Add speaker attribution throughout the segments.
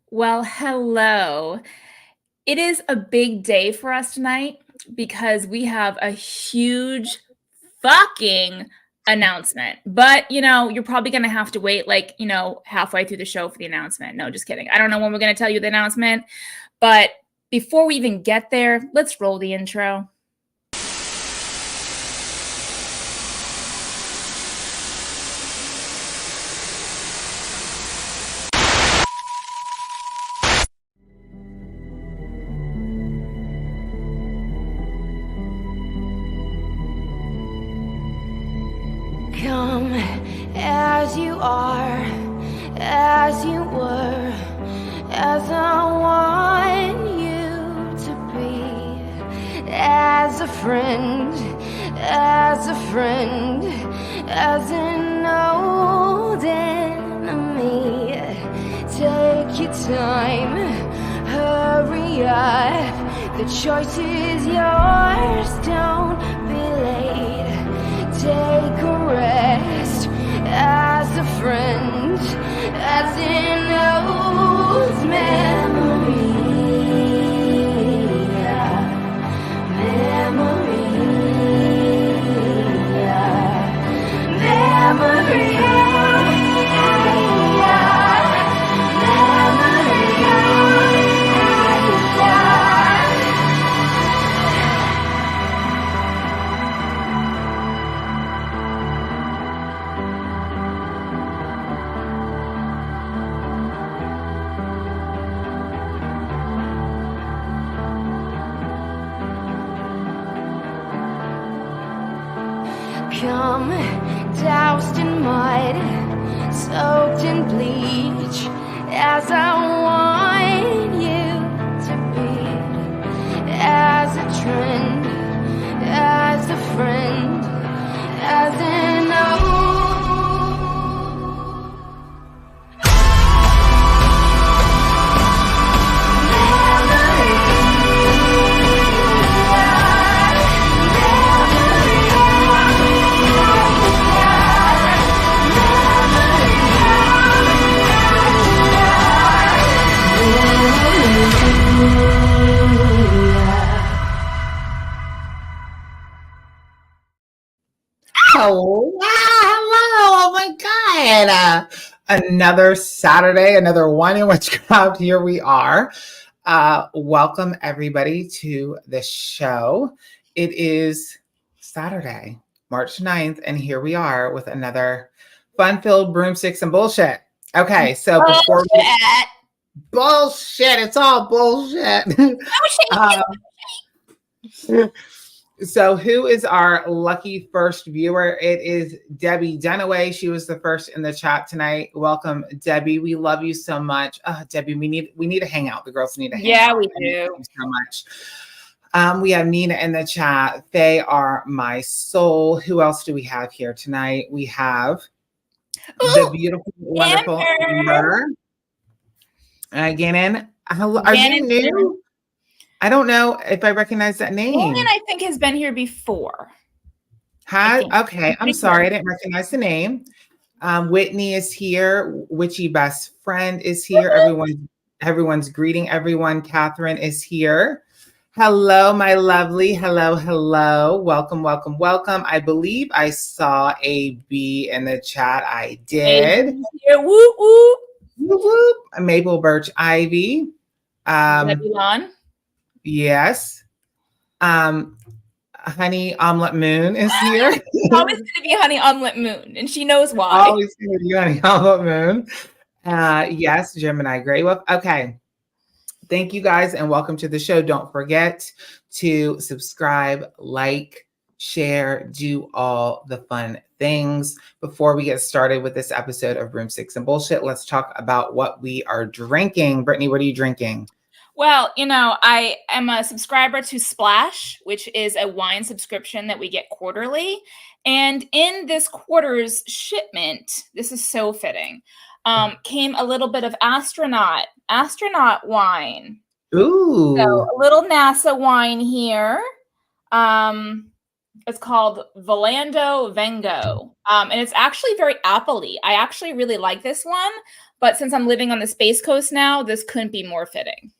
Speaker 1: Well, hello. It is a big day for us tonight because we have a huge fucking announcement. But, you're probably going to have to wait halfway through the show for the announcement. No, just kidding. I don't know when we're going to tell you the announcement. But before we even get there, let's roll the intro.
Speaker 2: Come as you are, as you were, as I want you to be, as a friend, as an old enemy. Take your time, hurry up, the choice is yours, don't be late. Take a rest as a friend, as an old memory. Come doused in mud, soaked in bleach, as I want you to be, as a trend, as a friend, as an old.
Speaker 3: Hello. Oh my God. Another Saturday, another one in Witchcraft. Here we are. Welcome everybody to the show. It is Saturday, March 9th, and here we are with another fun-filled Broomsticks and Bullshit. Okay, so before bullshit, it's all bullshit. So who is our lucky first viewer? It is Debbie Dunaway. She was the first in the chat tonight. Welcome, Debbie. We love you so much. Debbie, we need to hang out. The girls need to hang out.
Speaker 1: Yeah, we do.
Speaker 3: Thank you so much. We have Nina in the chat. They are my soul. Who else do we have here tonight? We have the beautiful, wonderful Amber. Gannon. Hello. Are you new? I don't know if I recognize that name.
Speaker 1: Gannon, I think, has been here before.
Speaker 3: Okay. I'm sorry. I didn't recognize the name. Whitney is here. Witchy best friend is here. Everyone's greeting everyone. Catherine is here. Hello, my lovely. Hello. Welcome. I believe I saw a B in the chat. I did.
Speaker 1: Here, whoop, whoop.
Speaker 3: Whoop, whoop. Maple Birch Ivy.
Speaker 1: Nebulon.
Speaker 3: Yes. Honey Omelet Moon is here.
Speaker 1: Always going to be Honey Omelet Moon, and she knows why.
Speaker 3: Always going to be Honey Omelet Moon. Yes, Gemini Grey Wolf. Okay. Thank you guys, and welcome to the show. Don't forget to subscribe, like, share, do all the fun things. Before we get started with this episode of Broomsticks and Bullshit, let's talk about what we are drinking. Brittany, what are you drinking?
Speaker 1: Well, I am a subscriber to Splash, which is a wine subscription that we get quarterly. And in this quarter's shipment, this is so fitting, came a little bit of astronaut wine.
Speaker 3: Ooh.
Speaker 1: So a little NASA wine here. It's called Volando Vengo. And it's actually very apple-y. I actually really like this one. But since I'm living on the Space Coast now, this couldn't be more fitting.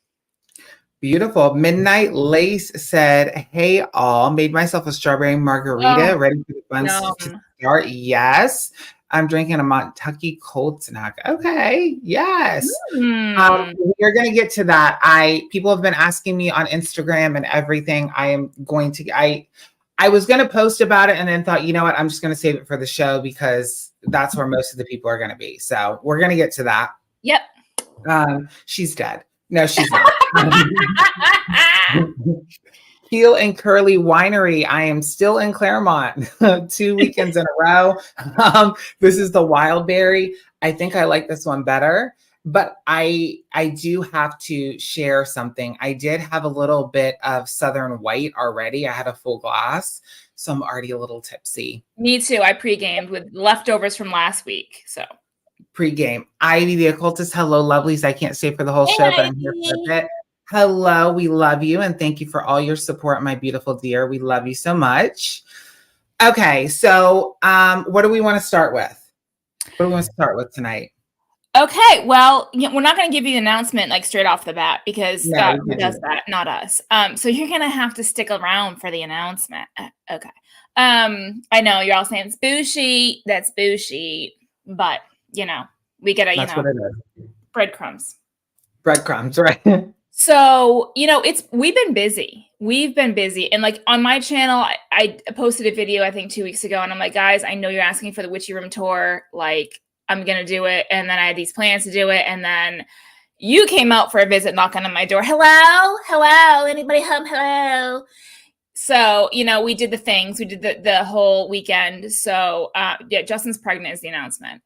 Speaker 3: Beautiful. Midnight Lace said, "Hey all, made myself a strawberry margarita, ready for the fun to start." Yes, I'm drinking a Montucky cold snack. Okay, yes. We're gonna get to that. People have been asking me on Instagram and everything. I was gonna post about it and then thought, you know what, I'm just gonna save it for the show because that's where most of the people are gonna be. So we're gonna get to that.
Speaker 1: Yep.
Speaker 3: She's dead. No, she's not. Heel and Curly Winery. I am still in Claremont 2 weekends in a row. This is the Wildberry. I think I like this one better, but I do have to share something. I did have a little bit of Southern White already. I had a full glass, so I'm already a little tipsy.
Speaker 1: Me too. I pre-gamed with leftovers from last week, so.
Speaker 3: Pre-game. Ivy the Occultist. Hello, lovelies. I can't stay for the whole show, but I'm here for a bit. Hello, we love you, and thank you for all your support, my beautiful dear. We love you so much. Okay, so what do we want to start with? What do we want to start with tonight?
Speaker 1: Okay, well, we're not going to give you the announcement like straight off the bat because who does that? Not us. So you're going to have to stick around for the announcement. Okay. I know you're all saying it's bushy. That's bushy, but we get
Speaker 3: That's what it is.
Speaker 1: Breadcrumbs.
Speaker 3: Breadcrumbs, right?
Speaker 1: So, we've been busy. And like on my channel, I posted a video, I think 2 weeks ago, and I'm like, guys, I know you're asking for the Witchy Room tour. Like, I'm going to do it. And then I had these plans to do it. And then you came out for a visit, knocking on my door. Hello, anybody home? Hello. So, we did the things. We did the whole weekend. So, Justin's pregnant is the announcement.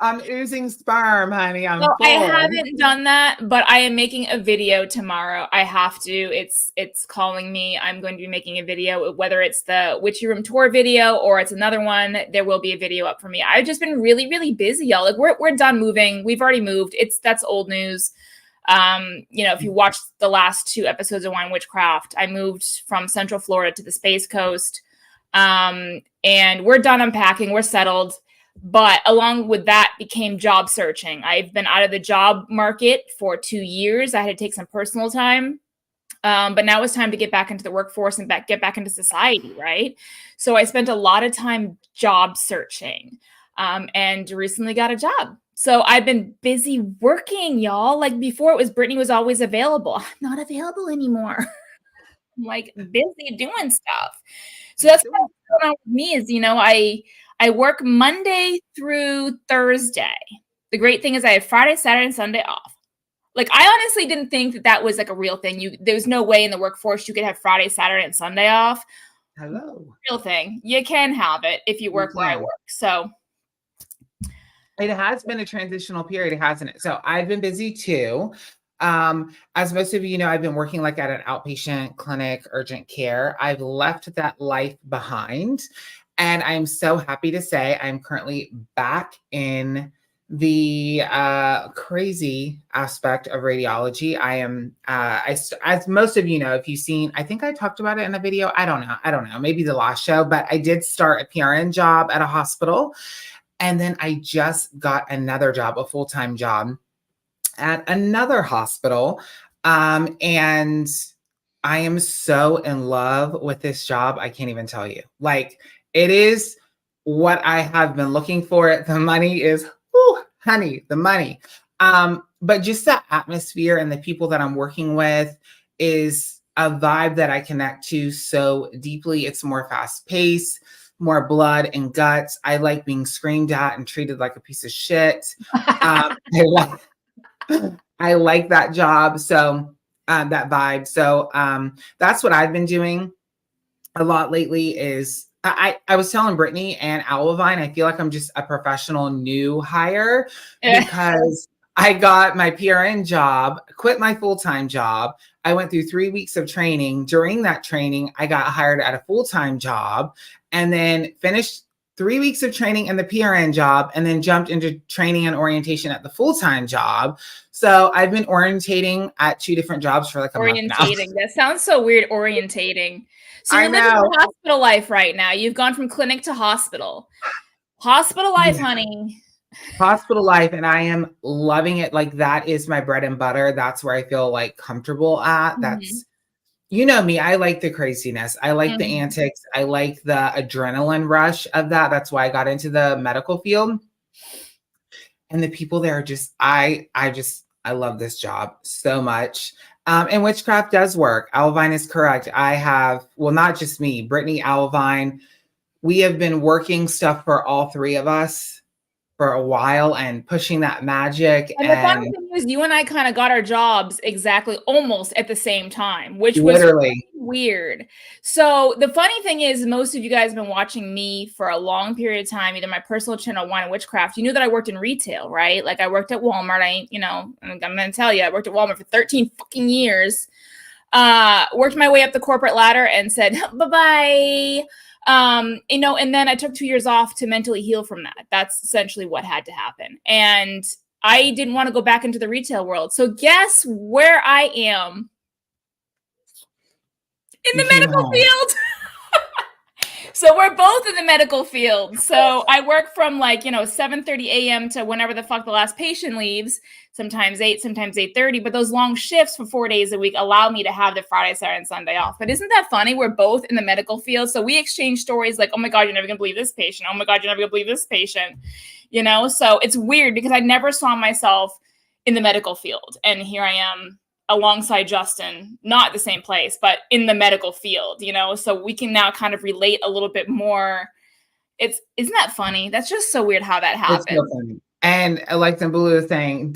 Speaker 3: I'm oozing sperm, honey. I
Speaker 1: haven't done that, but I am making a video tomorrow. I have to. It's calling me. I'm going to be making a video, whether it's the Witchy Room tour video or it's another one. There will be a video up for me. I've just been really, really busy, y'all. Like we're done moving. We've already moved. That's old news. If you watched the last 2 episodes of Wine Witchcraft, I moved from Central Florida to the Space Coast. And we're done unpacking. We're settled. But along with that became job searching. I've been out of the job market for 2 years. I had to take some personal time. But now it's time to get back into the workforce and get back into society, right? So I spent a lot of time job searching and recently got a job. So I've been busy working, y'all. Like before it was Brittany was always available. I'm not available anymore. I'm like busy doing stuff. So that's what's going on with me is, I work Monday through Thursday. The great thing is I have Friday, Saturday, and Sunday off. Like, I honestly didn't think that was like a real thing. There's no way in the workforce you could have Friday, Saturday, and Sunday off.
Speaker 3: Hello.
Speaker 1: Real thing. You can have it if you work where I work. So
Speaker 3: it has been a transitional period, hasn't it? So I've been busy too. As most of you know, I've been working like at an outpatient clinic, urgent care. I've left that life behind. And I'm so happy to say I'm currently back in the crazy aspect of radiology. I am, as most of you know, if you've seen, I think I talked about it in a video. I don't know, maybe the last show, but I did start a PRN job at a hospital. And then I just got another job, a full-time job at another hospital. And I am so in love with this job. I can't even tell you. Like, it is what I have been looking for. The money is, honey, the money. But just the atmosphere and the people that I'm working with is a vibe that I connect to so deeply. It's more fast paced, more blood and guts. I like being screamed at and treated like a piece of shit. I like that job. So that vibe. So that's what I've been doing a lot lately is I was telling Brittany and Owlvine, I feel like I'm just a professional new hire because I got my PRN job, quit my full-time job. I went through 3 weeks of training. During that training, I got hired at a full-time job and then finished 3 weeks of training in the PRN job and then jumped into training and orientation at the full-time job. So I've been orientating at 2 different jobs for like a month now.
Speaker 1: That sounds so weird, orientating. So you're living the hospital life right now. You've gone from clinic to hospital. Hospital life, honey.
Speaker 3: Hospital life, and I am loving it. Like, that is my bread and butter. That's where I feel like comfortable at. That's, you know me, I like the craziness. I like the antics. I like the adrenaline rush of that. That's why I got into the medical field. And the people there are just, I love this job so much. And witchcraft does work. Alvine is correct. I have, well, not just me, Brittany, Alvine. We have been working stuff for all three of us for a while and pushing that magic.
Speaker 1: And the funny thing is, you and I kind of got our jobs exactly almost at the same time, which
Speaker 3: literally
Speaker 1: was weird. So the funny thing is, most of you guys have been watching me for a long period of time, either my personal channel, Wine and Witchcraft. You knew that I worked in retail, right? Like, I worked at Walmart. I'm going to tell you, I worked at Walmart for 13 fucking years. Worked my way up the corporate ladder and said, bye-bye. And then I took 2 years off to mentally heal from that. That's essentially what had to happen. And I didn't want to go back into the retail world. So guess where I am? In the medical field. So we're both in the medical field. So I work from 7:30 a.m. to whenever the fuck the last patient leaves, sometimes 8, sometimes 8:30. But those long shifts for 4 days a week allow me to have the Friday, Saturday, and Sunday off. But isn't that funny? We're both in the medical field. So we exchange stories like, oh my God, you're never going to believe this patient. Oh my God, you're never going to believe this patient. So it's weird because I never saw myself in the medical field. And here I am alongside Justin, not at the same place, but in the medical field, so we can now kind of relate a little bit more. Isn't that funny? That's just so weird how that happened.
Speaker 3: It's so funny. And like Zambulu was saying,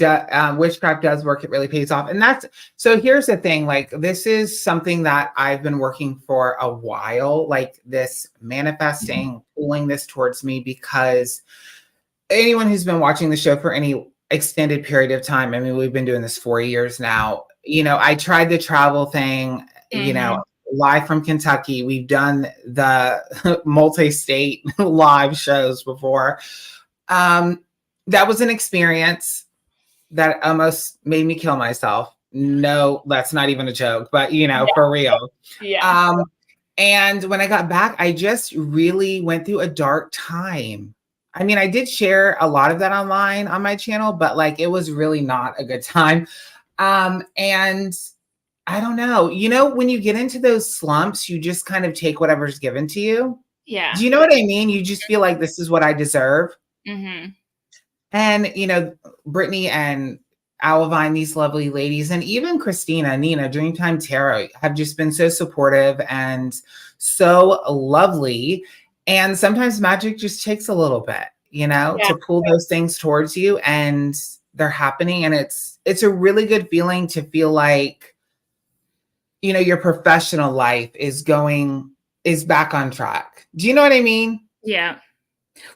Speaker 3: witchcraft does work. It really pays off. And so here's the thing, like, this is something that I've been working for a while, like this manifesting, pulling this towards me, because anyone who's been watching the show for any extended period of time, I mean, we've been doing this 4 years now. I tried the travel thing, live from Kentucky. We've done the multi-state live shows before. That was an experience that almost made me kill myself. No, that's not even a joke, but for real.
Speaker 1: Yeah.
Speaker 3: And when I got back, I just really went through a dark time. I mean, I did share a lot of that online on my channel, but it was really not a good time. And I don't know, when you get into those slumps, you just kind of take whatever's given to you.
Speaker 1: Yeah.
Speaker 3: Do you know what I mean? You just feel like this is what I deserve.
Speaker 1: Mm-hmm.
Speaker 3: And, Brittany and Alvine, these lovely ladies, and even Christina, Nina, Dreamtime Tarot have just been so supportive and so lovely. And sometimes magic just takes a little bit, to pull those things towards you, and they're happening. And it's a really good feeling to feel like, your professional life is back on track. Do you know what I mean?
Speaker 1: Yeah.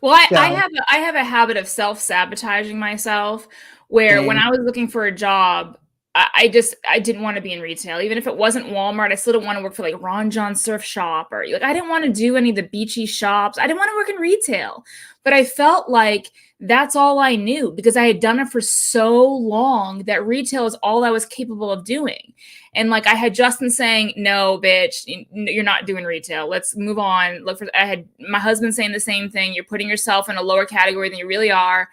Speaker 1: Well, I have a habit of self-sabotaging myself, where when I was looking for a job, I didn't want to be in retail. Even if it wasn't Walmart, I still didn't want to work for Ron John Surf Shop, or I didn't want to do any of the beachy shops. I didn't want to work in retail, but I felt like that's all I knew because I had done it for so long that retail is all I was capable of doing. And I had Justin saying, no, bitch, you're not doing retail. Let's move on. I had my husband saying the same thing. You're putting yourself in a lower category than you really are.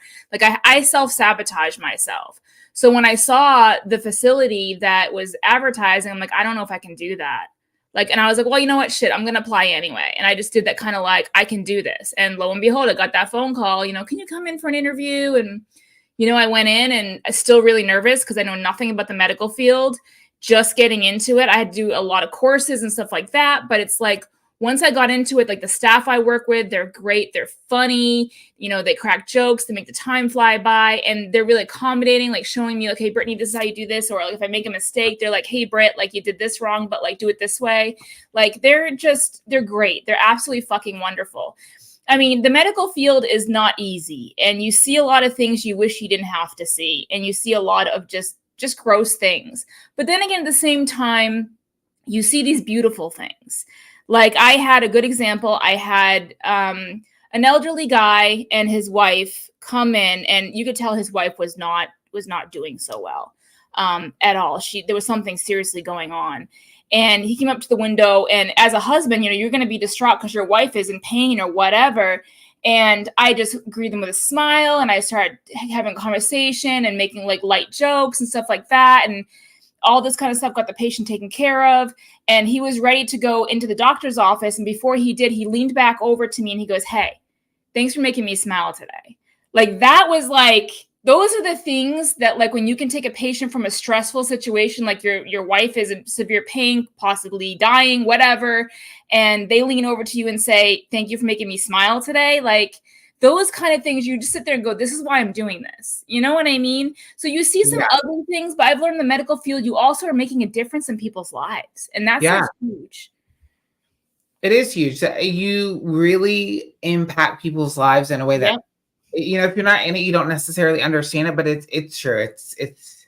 Speaker 1: I self-sabotage myself. So when I saw the facility that was advertising, I'm like, I don't know if I can do that. And I was like, well, you know what? Shit, I'm going to apply anyway. And I just did that kind of I can do this. And lo and behold, I got that phone call, can you come in for an interview? And, I went in and I'm still really nervous because I know nothing about the medical field. Just getting into it. I had to do a lot of courses and stuff like that. But it's once I got into it, the staff I work with, they're great. They're funny. They crack jokes. They make the time fly by. And they're really accommodating, showing me, hey, Brittany, this is how you do this. Or if I make a mistake, they're like, hey, Britt, you did this wrong, but do it this way. They're great. They're absolutely fucking wonderful. I mean, the medical field is not easy. And you see a lot of things you wish you didn't have to see. And you see a lot of just gross things. But then again, at the same time, you see these beautiful things. I had a good example. I had an elderly guy and his wife come in, and you could tell his wife was not doing so well at all. There was something seriously going on. And he came up to the window, and as a husband, you're going to be distraught because your wife is in pain or whatever. And I just greeted them with a smile, and I started having a conversation and making like light jokes and stuff like that. And all this kind of stuff, got the patient taken care of. And he was ready to go into the doctor's office. And before he did, he leaned back over to me and he goes, "Hey, thanks for making me smile today." Like, that was like, those are the things that, like, when you can take a patient from a stressful situation, like your wife is in severe pain, possibly dying, whatever, and they lean over to you and say, "Thank you for making me smile today." Like, those kind of things, you just sit there and go, "This is why I'm doing this." You know what I mean? So you see some ugly things, but I've learned in the medical field, you also are making a difference in people's lives. And that's like huge.
Speaker 3: It is huge. You really impact people's lives in a way that, you know, if you're not in it, you don't necessarily understand it, but it's true. It's,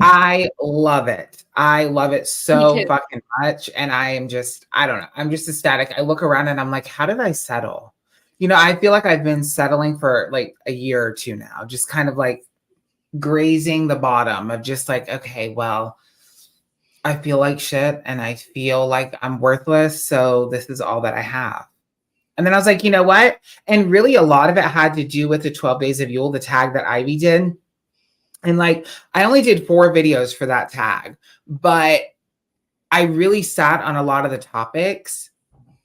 Speaker 3: I love it. I love it so fucking much. And I don't know. I'm just ecstatic. I look around and I'm like, how did I settle? You know, I feel like I've been settling for like a year or two now, just kind of like grazing the bottom of just like, okay, well, I feel like shit and I feel like I'm worthless. So this is all that I have. And then I was like, you know what? And really a lot of it had to do with the 12 Days of Yule, the tag that Ivy did. And like, I only did 4 videos for that tag, but I really sat on a lot of the topics.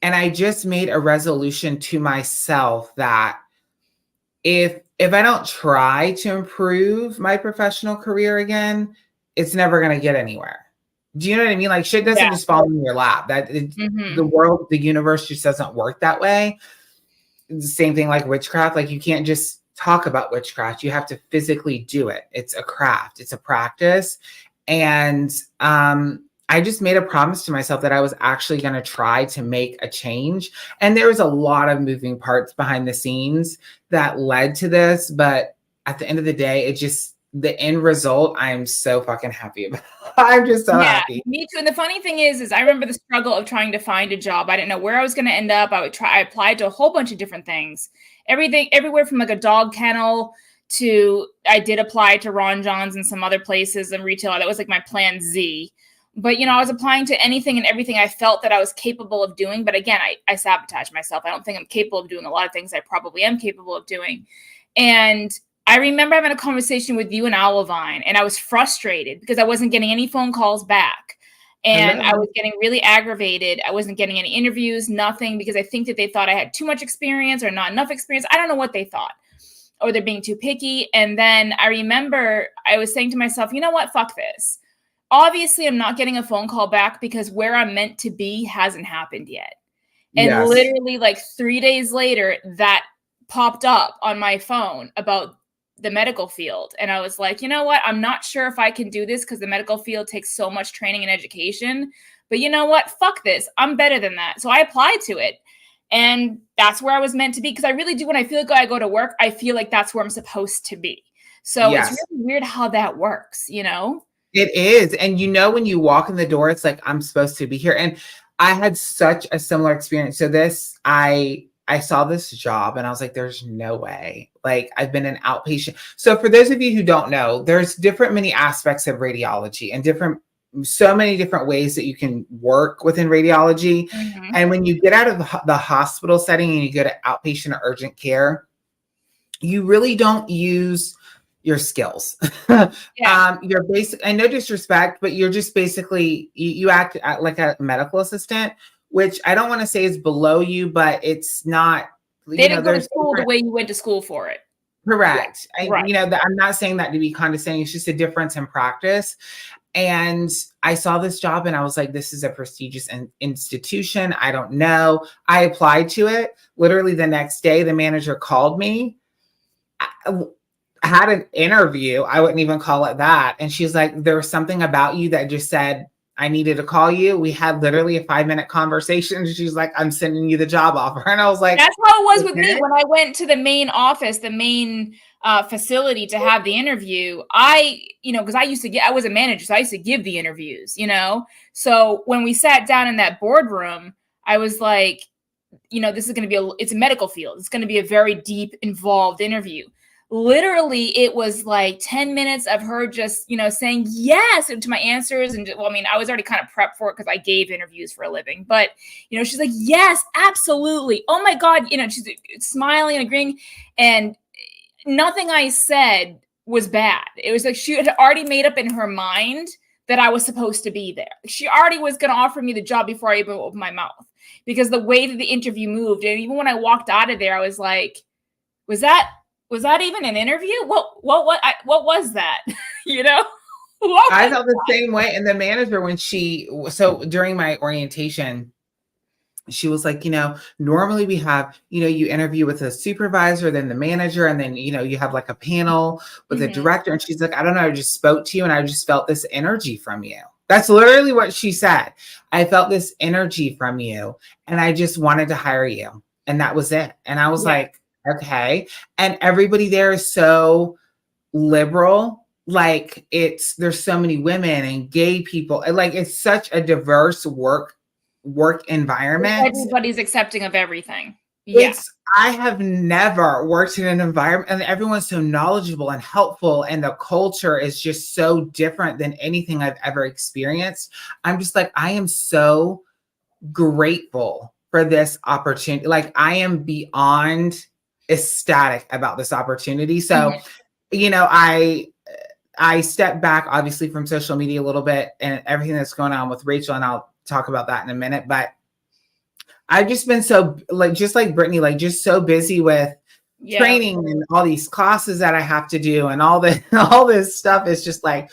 Speaker 3: And I just made a resolution to myself that if I don't try to improve my professional career again, it's never going to get anywhere. Do you know what I mean? Like, shit doesn't just fall in your lap. The world, the universe just doesn't work that way. The same thing like witchcraft. Like, you can't just talk about witchcraft. You have to physically do it. It's a craft. It's a practice. And I just made a promise to myself that I was actually going to try to make a change. And there was a lot of moving parts behind the scenes that led to this. But at the end of the day, the end result, I'm so fucking happy about. I'm just so happy.
Speaker 1: Me too. And the funny thing is I remember the struggle of trying to find a job. I didn't know where I was going to end up. I applied to a whole bunch of different things. Everywhere from like a dog kennel to, I did apply to Ron John's and some other places and retail. That was like my plan Z. But, you know, I was applying to anything and everything I felt that I was capable of doing. But again, I sabotage myself. I don't think I'm capable of doing a lot of things I probably am capable of doing. And I remember having a conversation with you and Owlvine, and I was frustrated because I wasn't getting any phone calls back. And I was getting really aggravated. I wasn't getting any interviews, nothing, because I think that they thought I had too much experience or not enough experience. I don't know what they thought, or they're being too picky. And then I remember I was saying to myself, you know what? Fuck this. Obviously, I'm not getting a phone call back because where I'm meant to be hasn't happened yet. And literally like 3 days later, that popped up on my phone about the medical field. And I was like, you know what? I'm not sure if I can do this because the medical field takes so much training and education. But you know what? Fuck this. I'm better than that. So I applied to it. And that's where I was meant to be. Because I really do. When I feel like I go to work, I feel like that's where I'm supposed to be. So it's really weird how that works, you know?
Speaker 3: It is. And you know, when you walk in the door, it's like, I'm supposed to be here. And I had such a similar experience. So I saw this job and I was like, there's no way. Like, I've been an outpatient. So for those of you who don't know, there's many aspects of radiology and so many different ways that you can work within radiology. And when you get out of the hospital setting and you go to outpatient or urgent care, you really don't use your skills. You're basic, and no disrespect, but you're just basically, you act like a medical assistant, which I don't want to say is below you, but it's not.
Speaker 1: They didn't go to school the way you went to school for it.
Speaker 3: Correct. You know, I'm not saying that to be condescending. It's just a difference in practice. And I saw this job and I was like, this is a prestigious institution. I don't know. I applied to it. Literally the next day, the manager called me. I had an interview. I wouldn't even call it that. And she's like, there was something about you that just said, I needed to call you. We had literally a 5-minute conversation. She's like, I'm sending you the job offer. And I was like,
Speaker 1: that's how it was with me when I went to the main office, the main facility to have the interview. Because I was a manager, so I used to give the interviews, you know? So when we sat down in that boardroom, I was like, you know, this is going to be it's a medical field. It's going to be a very deep, involved interview. literally it was like 10 minutes of her just, saying yes to my answers. And well, I mean, I was already kind of prepped for it because I gave interviews for a living, but she's like, yes, absolutely. Oh my God. She's smiling and agreeing, and nothing I said was bad. It was like she had already made up in her mind that I was supposed to be there. She already was going to offer me the job before I even opened my mouth, because the way that the interview moved, and even when I walked out of there, I was like, was that even an interview? What was that?
Speaker 3: I felt the same way. And the manager, during my orientation, she was like, normally we have, you interview with a supervisor, then the manager, and then, you have like a panel with a director. And she's like, I don't know, I just spoke to you and I just felt this energy from you. That's literally what she said. I felt this energy from you and I just wanted to hire you. And that was it. And I was like, okay. And everybody there is so liberal. Like there's so many women and gay people. Like it's such a diverse work environment.
Speaker 1: Everybody's accepting of everything.
Speaker 3: I have never worked in an environment, and everyone's so knowledgeable and helpful, and the culture is just so different than anything I've ever experienced. I'm just like, I am so grateful for this opportunity. Like I am beyond ecstatic about this opportunity. So, I stepped back obviously from social media a little bit and everything that's going on with Rachel, and I'll talk about that in a minute, but I've just been so just like Brittany, just so busy with training and all these classes that I have to do and all this stuff is just like,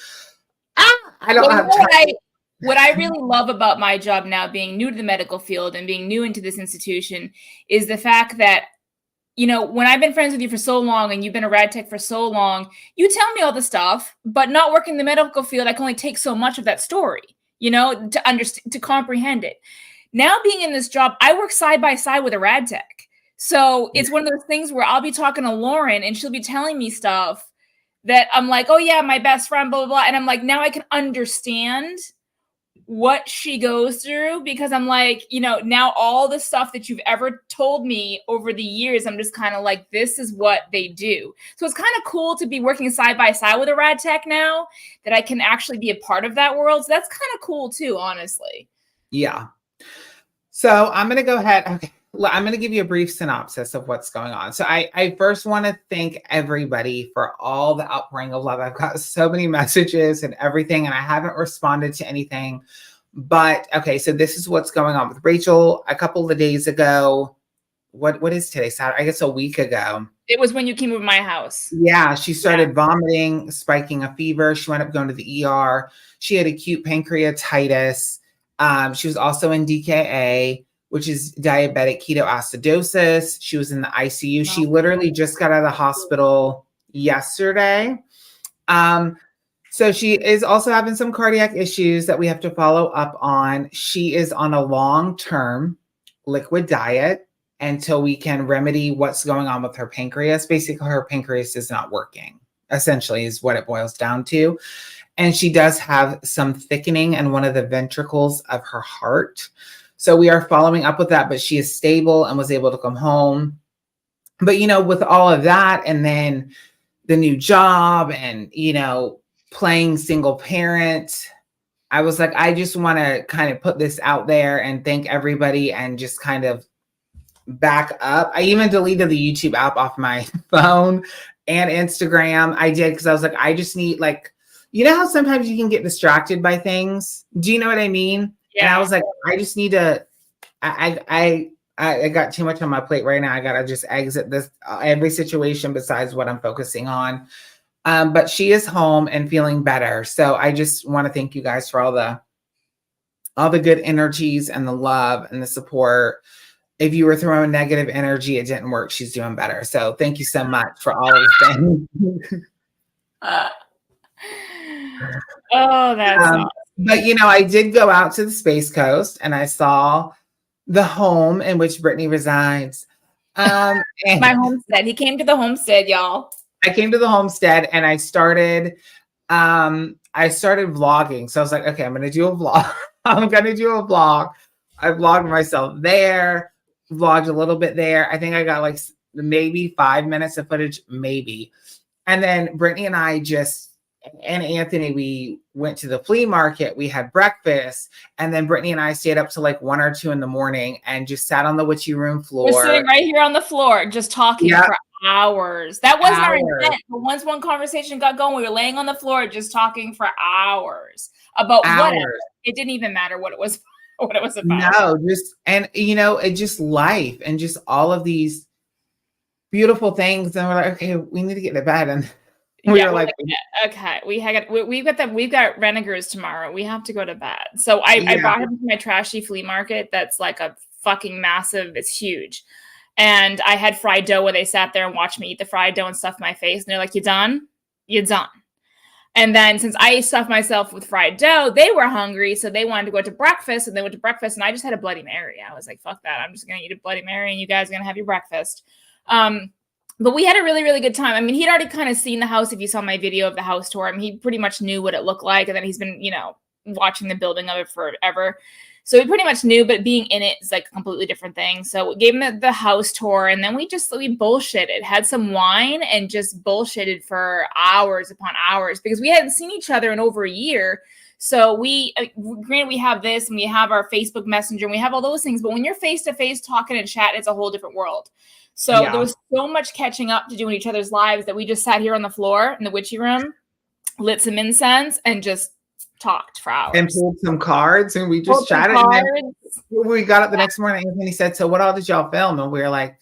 Speaker 3: I don't have time.
Speaker 1: What I really love about my job now, being new to the medical field and being new into this institution, is the fact that, when I've been friends with you for so long and you've been a rad tech for so long, you tell me all the stuff, but not working in the medical field, I can only take so much of that story, to understand, to comprehend it. Now being in this job, I work side by side with a rad tech. So it's one of those things where I'll be talking to Lauren and she'll be telling me stuff that I'm like, oh yeah, my best friend, blah, blah, blah. And I'm like, now I can understand what she goes through, because I'm like, now all the stuff that you've ever told me over the years, I'm just kind of like, this is what they do. So it's kind of cool to be working side by side with a rad tech now, that I can actually be a part of that world. So that's kind of cool too, honestly.
Speaker 3: Yeah. So I'm going to go ahead. Okay. I'm going to give you a brief synopsis of what's going on. So I first want to thank everybody for all the outpouring of love. I've got so many messages and everything, and I haven't responded to anything. But okay, so this is what's going on with Rachel. A couple of days ago, what is today? Saturday? I guess a week ago.
Speaker 1: It was when you came over to my house.
Speaker 3: Yeah, she started vomiting, spiking a fever. She wound up going to the ER. She had acute pancreatitis. She was also in DKA, which is diabetic ketoacidosis. She was in the ICU. Wow. She literally just got out of the hospital yesterday. So she is also having some cardiac issues that we have to follow up on. She is on a long-term liquid diet until we can remedy what's going on with her pancreas. Basically, her pancreas is not working, essentially, is what it boils down to. And she does have some thickening in one of the ventricles of her heart. So we are following up with that, but she is stable and was able to come home. But, with all of that, and then the new job and, playing single parent, I was like, I just want to kind of put this out there and thank everybody and just kind of back up. I even deleted the YouTube app off my phone and Instagram. I did, because I was like, I just need, how sometimes you can get distracted by things? Do you know what I mean? Yeah. And I was like, I just need to, I got too much on my plate right now. I got to just exit this, every situation besides what I'm focusing on. But she is home and feeling better. So I just want to thank you guys for all the good energies and the love and the support. If you were throwing negative energy, it didn't work. She's doing better. So thank you so much for all of things.
Speaker 1: Oh, that's awesome.
Speaker 3: But, I did go out to the Space Coast and I saw the home in which Brittany resides.
Speaker 1: My homestead. He came to the homestead, y'all.
Speaker 3: I came to the homestead and I started vlogging. So I was like, okay, I'm going to do a vlog. I'm going to do a vlog. I vlogged myself there, vlogged a little bit there. I think I got maybe 5 minutes of footage, maybe. And then Brittany and I and Anthony, we went to the flea market, we had breakfast, and then Brittany and I stayed up till like 1 or 2 in the morning and just sat on the witchy room floor.
Speaker 1: We're sitting right here on the floor, just talking for hours. That wasn't our intent, but once one conversation got going, we were laying on the floor just talking for hours about whatever. It didn't even matter what it was, what it was about.
Speaker 3: No, it just life and just all of these beautiful things. And we're like, okay, we need to get to bed. And we've got renegers tomorrow. We have to go to bed. So I brought him to my trashy flea market. That's like a fucking massive. It's huge. And I had fried dough where they sat there and watched me eat the fried dough and stuff my face. And they're like, "You done? You done?" And then since I stuffed myself with fried dough, they were hungry. So they wanted to go to breakfast, and they went to breakfast. And I just had a Bloody Mary. I was like, fuck that. I'm just going to eat a Bloody Mary and you guys are going to have your breakfast. But we had a really, really good time. I mean, he'd already kind of seen the house. If you saw my video of the house tour, I mean, he pretty much knew what it looked like. And then he's been, watching the building of it forever. So we pretty much knew, but being in it is like a completely different thing. So we gave him the house tour, and then we bullshitted, had some wine and just bullshitted for hours upon hours because we hadn't seen each other in over a year. So granted, we have this and we have our Facebook Messenger and we have all those things, but when you're face to face talking and chatting, it's a whole different world. So there was so much catching up to do in each other's lives that we just sat here on the floor in the witchy room, lit some incense, and just talked for hours. And pulled some cards, and we just chatted. And then we got up the next morning, and he said, "So what all did y'all film?" And we were like,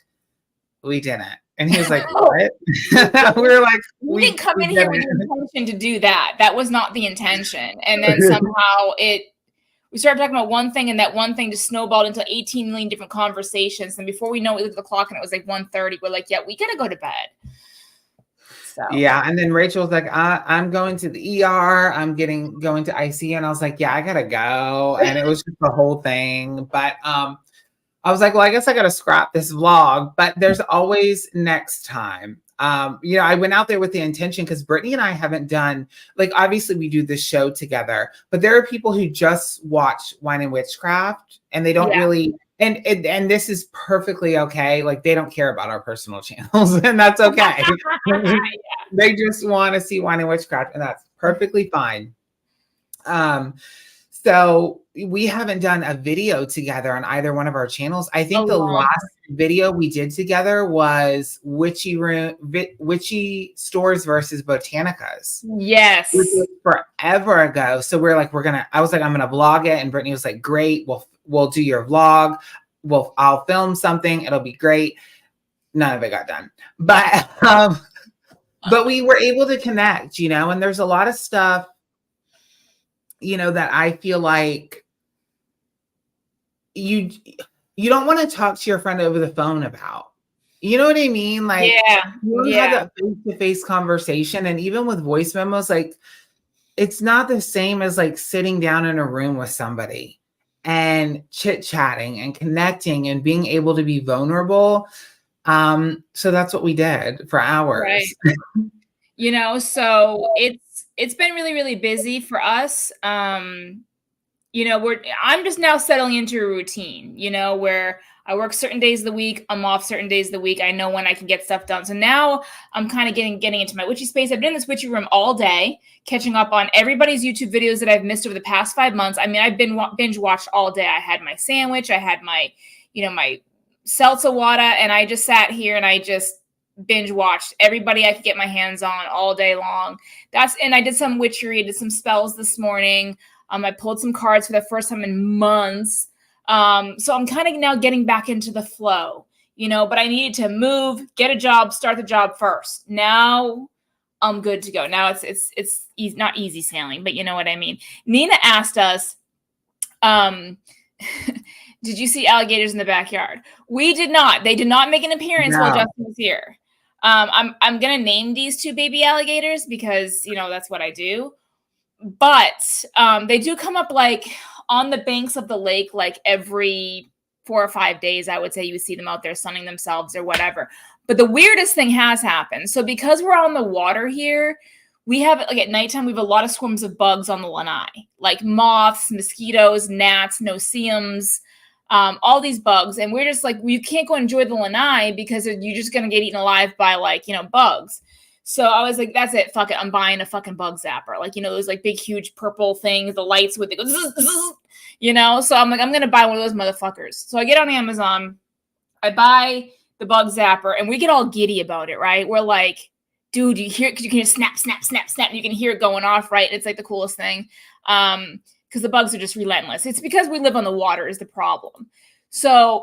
Speaker 3: "We didn't." And he was like, "What?" We were like,
Speaker 1: "We didn't come in here with the intention to do that. That was not the intention." And then somehow we started talking about one thing, and that one thing just snowballed into 18 million different conversations. And before we know it, we looked at the clock, and it was like 1:30. We're like, "Yeah, we gotta go to bed." So. Yeah,
Speaker 3: and then Rachel was like, "I'm going to the ER. I'm going to IC," and I was like, "Yeah, I gotta go." And it was just the whole thing. But I was like, "Well, I guess I gotta scrap this vlog." But there's always next time. I went out there with the intention because Brittany and I haven't done, like, obviously we do this show together, but there are people who just watch Wine and Witchcraft and they don't really. And this is perfectly okay. Like, they don't care about our personal channels, and that's okay. They just want to see Wine and Witchcraft, and that's perfectly fine. So we haven't done a video together on either one of our channels. I think the last video we did together was Witchy Stores versus Botanicas.
Speaker 1: Yes.
Speaker 3: Which was forever ago. So I was like, I'm gonna vlog it. And Brittany was like, great, we'll do your vlog. I'll film something. It'll be great. None of it got done. But we were able to connect, and there's a lot of stuff, that I feel like you don't want to talk to your friend over the phone about. You know what I mean? Like, you don't have that face-to-face conversation. And even with voice memos, like, it's not the same as like sitting down in a room with somebody and chit-chatting and connecting and being able to be vulnerable. So that's what we did for hours.
Speaker 1: Right. So it's been really, really busy for us. I'm just now settling into a routine, where I work certain days of the week, I'm off certain days of the week. I know when I can get stuff done. So now I'm kind of getting into my witchy space. I've been in this witchy room all day, catching up on everybody's YouTube videos that I've missed over the past 5 months. I mean, I've been binge watched all day. I had my sandwich, I had my, my seltzer water, and I just sat here and I just binge watched everybody I could get my hands on all day long. And I did some witchery, did some spells this morning. I pulled some cards for the first time in months. So I'm kind of now getting back into the flow, but I needed to move, get a job, start the job first. Now I'm good to go. Now it's easy, not easy sailing, but you know what I mean? Nina asked us, did you see alligators in the backyard? We did not. They did not make an appearance while Justin was here. I'm going to name these 2 baby alligators because, that's what I do. But they do come up like on the banks of the lake, like every 4 or 5 days, I would say you would see them out there sunning themselves or whatever. But the weirdest thing has happened. So because we're on the water here, we have, like, at nighttime, we have a lot of swarms of bugs on the lanai, like moths, mosquitoes, gnats, no-see-ums, all these bugs. And we're just like, you can't go enjoy the lanai because you're just going to get eaten alive by, like, bugs. So I was like, that's it. Fuck it. I'm buying a fucking bug zapper. Like, you know, those like big, huge purple things, the lights with it goes, zzz, zzz, you know? So I'm like, I'm going to buy one of those motherfuckers. So I get on Amazon, I buy the bug zapper, and we get all giddy about it, right? We're like, dude, you hear, you can just snap, snap, snap, snap. You can hear it going off, right? It's like the coolest thing. Because the bugs are just relentless. It's because we live on the water is the problem. So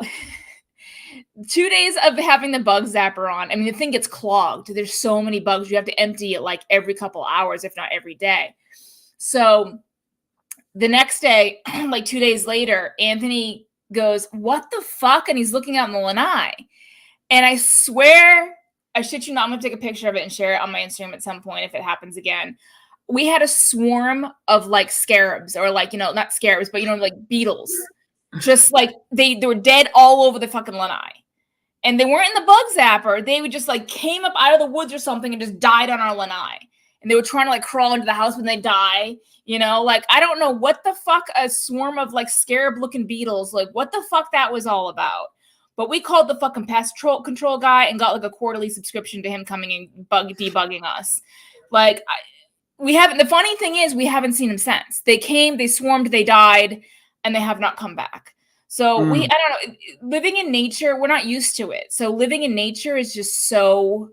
Speaker 1: 2 days of having the bug zapper on, I mean, the thing gets clogged. There's so many bugs. You have to empty it like every couple hours, if not every day. So the next day, like 2 days later, Anthony goes, what the fuck? And he's looking out in the lanai. And I swear, I shit you not, I'm going to take a picture of it and share it on my Instagram at some point if it happens again. We had a swarm of like scarabs, or like, you know, not scarabs, but, you know, like beetles. Just like they were dead all over the fucking lanai. And they weren't in the bug zapper. They would just like came up out of the woods or something and just died on our lanai. And they were trying to like crawl into the house when they die. You know, like, I don't know what the fuck a swarm of like scarab looking beetles, like what the fuck that was all about. But we called the fucking pest control guy and got like a quarterly subscription to him coming and debugging us. Like, we haven't, the funny thing is we haven't seen him since. They came, they swarmed, they died, and they have not come back. So I don't know, living in nature, we're not used to it. So living in nature is just so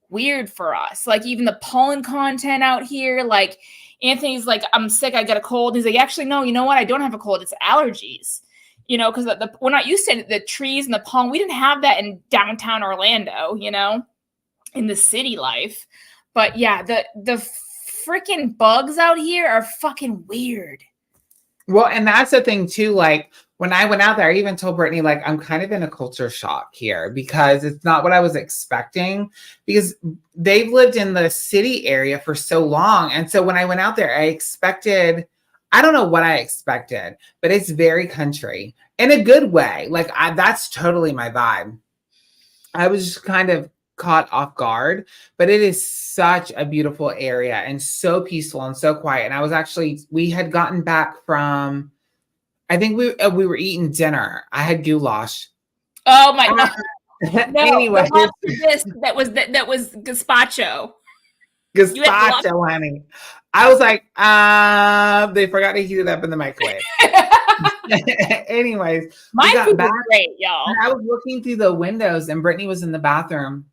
Speaker 1: weird for us. Like even the pollen content out here, like Anthony's like, I'm sick, I got a cold. He's like, actually, no, you know what? I don't have a cold. It's allergies. You know, because we're not used to the trees and the pollen. We didn't have that in downtown Orlando, you know, in the city life. But yeah, the freaking bugs out here are fucking weird.
Speaker 3: Well, and that's the thing too. Like when I went out there, I even told Brittany, like, I'm kind of in a culture shock here because it's not what I was expecting, because they've lived in the city area for so long. And so when I went out there, I expected, I don't know what I expected, but it's very country in a good way. Like that's totally my vibe. I was just kind of caught off guard, but it is such a beautiful area and so peaceful and so quiet. And I was actually, we had gotten back from, I think we were eating dinner. I had goulash.
Speaker 1: Oh my God. No,
Speaker 3: anyway,
Speaker 1: that was gazpacho.
Speaker 3: Gazpacho, honey. I was like, they forgot to heat it up in the microwave. Anyways,
Speaker 1: my food was great, y'all.
Speaker 3: I was looking through the windows and Brittany was in the bathroom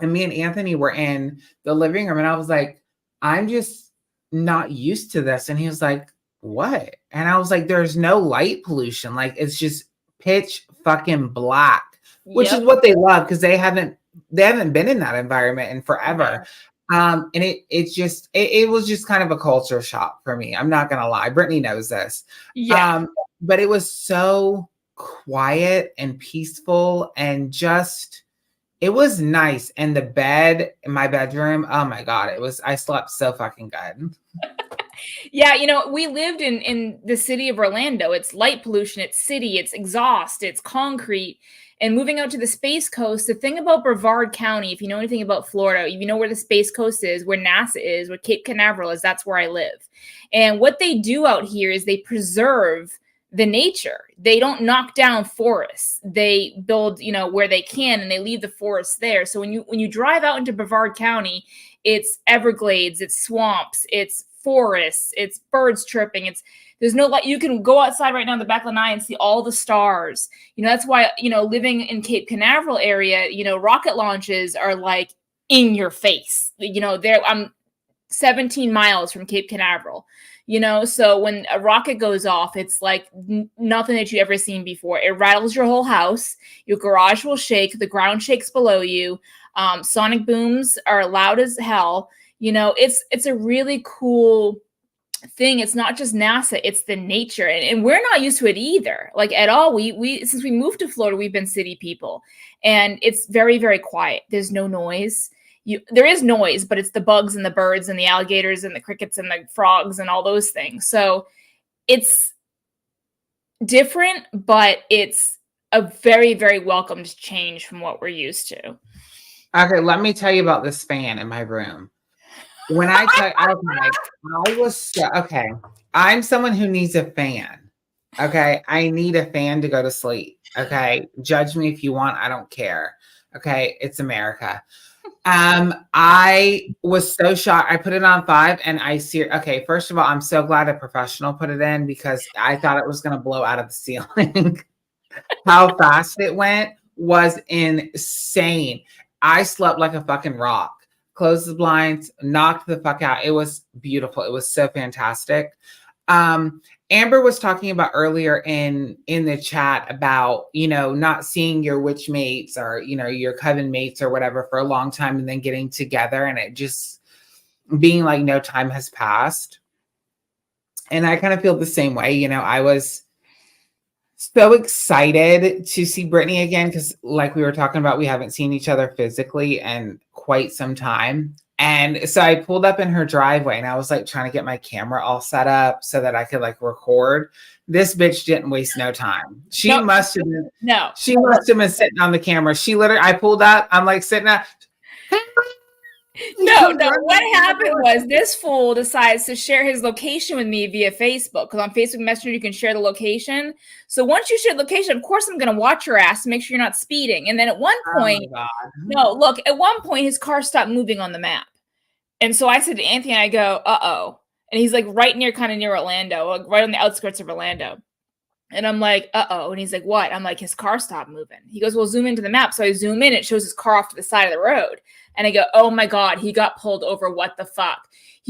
Speaker 3: and me and Anthony were in the living room. And I was like, I'm just not used to this. And he was like, what? And I was like, there's no light pollution. Like it's just pitch fucking black, which is what they love because they haven't been in that environment in forever. And it was just kind of a culture shock for me. I'm not going to lie. Brittany knows this. Yeah. But it was so quiet and peaceful and just, it was nice. And the bed in my bedroom, oh my God, I slept so fucking good.
Speaker 1: Yeah, you know, we lived in the city of Orlando. It's light pollution, it's city, it's exhaust, it's concrete. And moving out to the Space Coast, the thing about Brevard County, if you know anything about Florida, if you know where the Space Coast is, where NASA is, where Cape Canaveral is, that's where I live. And what they do out here is they preserve the nature. They don't knock down forests. They build, you know, where they can, and they leave the forests there. So when you drive out into Brevard County, it's Everglades, it's swamps, it's forests, it's birds chirping, there's no light. You can go outside right now in the back of the night and see all the stars. You know, that's why, you know, living in Cape Canaveral area, you know, rocket launches are like in your face. You know, I'm 17 miles from Cape Canaveral, you know, so when a rocket goes off, it's like nothing that you've ever seen before. It rattles your whole house. Your garage will shake. The ground shakes below you. Sonic booms are loud as hell. You know, it's a really cool thing. It's not just NASA, it's the nature. And we're not used to it either, like at all. We since we moved to Florida, we've been city people. And it's very, very quiet. There's no noise. There is noise, but it's the bugs and the birds and the alligators and the crickets and the frogs and all those things. So it's different, but it's a very, very welcomed change from what we're used to.
Speaker 3: Okay, let me tell you about this fan in my room. When I I'm someone who needs a fan. Okay. I need a fan to go to sleep. Okay. Judge me if you want. I don't care. Okay. It's America. I was so shocked. I put it on 5 and okay, first of all, I'm so glad a professional put it in because I thought it was going to blow out of the ceiling. How fast it went was insane. I slept like a fucking rock. Closed the blinds, knocked the fuck out. It was beautiful. It was so fantastic. Amber was talking about earlier in the chat about, not seeing your witch mates or, your coven mates or whatever for a long time and then getting together and it just being like no time has passed. And I kind of feel the same way. I was so excited to see Brittany again because like we were talking about, we haven't seen each other physically in quite some time. And so I pulled up in her driveway and I was like trying to get my camera all set up so that I could like record. This bitch didn't waste no time. She must have been sitting on the camera. I pulled up, I'm like sitting up.
Speaker 1: No. What happened was this fool decides to share his location with me via Facebook because on Facebook Messenger you can share the location. So once you share the location, of course I'm going to watch your ass to make sure you're not speeding. And then at one point, at one point his car stopped moving on the map. And so I said to Anthony, I go, uh-oh. And he's like kind of near Orlando, like right on the outskirts of Orlando. And I'm like, uh-oh. And he's like, what? I'm like, his car stopped moving. He goes, well, zoom into the map. So I zoom in, it shows his car off to the side of the road. And I go, oh my God, he got pulled over. What the fuck?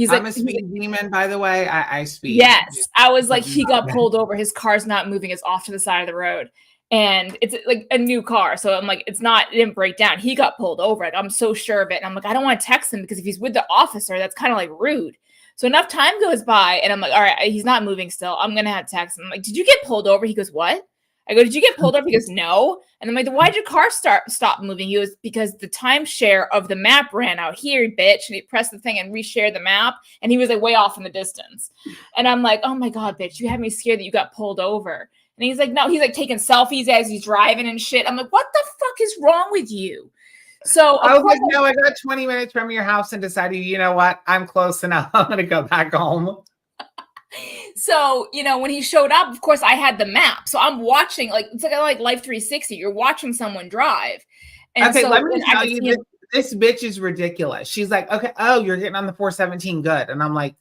Speaker 3: I'm a speed demon, by the way. I speed.
Speaker 1: Yes. I was like, he got pulled over. His car's not moving. It's off to the side of the road. And it's like a new car. So I'm like, it didn't break down. He got pulled over. Like, I'm so sure of it. And I'm like, I don't want to text him because if he's with the officer, that's kind of like rude. So enough time goes by and I'm like, all right, he's not moving still. I'm going to have to text him. I'm like, did you get pulled over? He goes, what? I go, did you get pulled over? He goes, no. And I'm like, why'd your car stop moving? He goes, because the timeshare of the map ran out here, bitch. And he pressed the thing and reshared the map. And he was like way off in the distance. And I'm like, oh my God, bitch, you had me scared that you got pulled over. And he's like, no, he's like taking selfies as he's driving and shit. I'm like, what the fuck is wrong with you? So
Speaker 3: I was like, no, I got 20 minutes from your house and decided, you know what? I'm close enough. I'm going to go back home.
Speaker 1: So, when he showed up, of course, I had the map. So I'm watching, it's like Life 360. You're watching someone drive. And
Speaker 3: okay,
Speaker 1: so
Speaker 3: let me tell you, this bitch is ridiculous. She's like, okay, oh, you're getting on the 417. Good. And I'm like,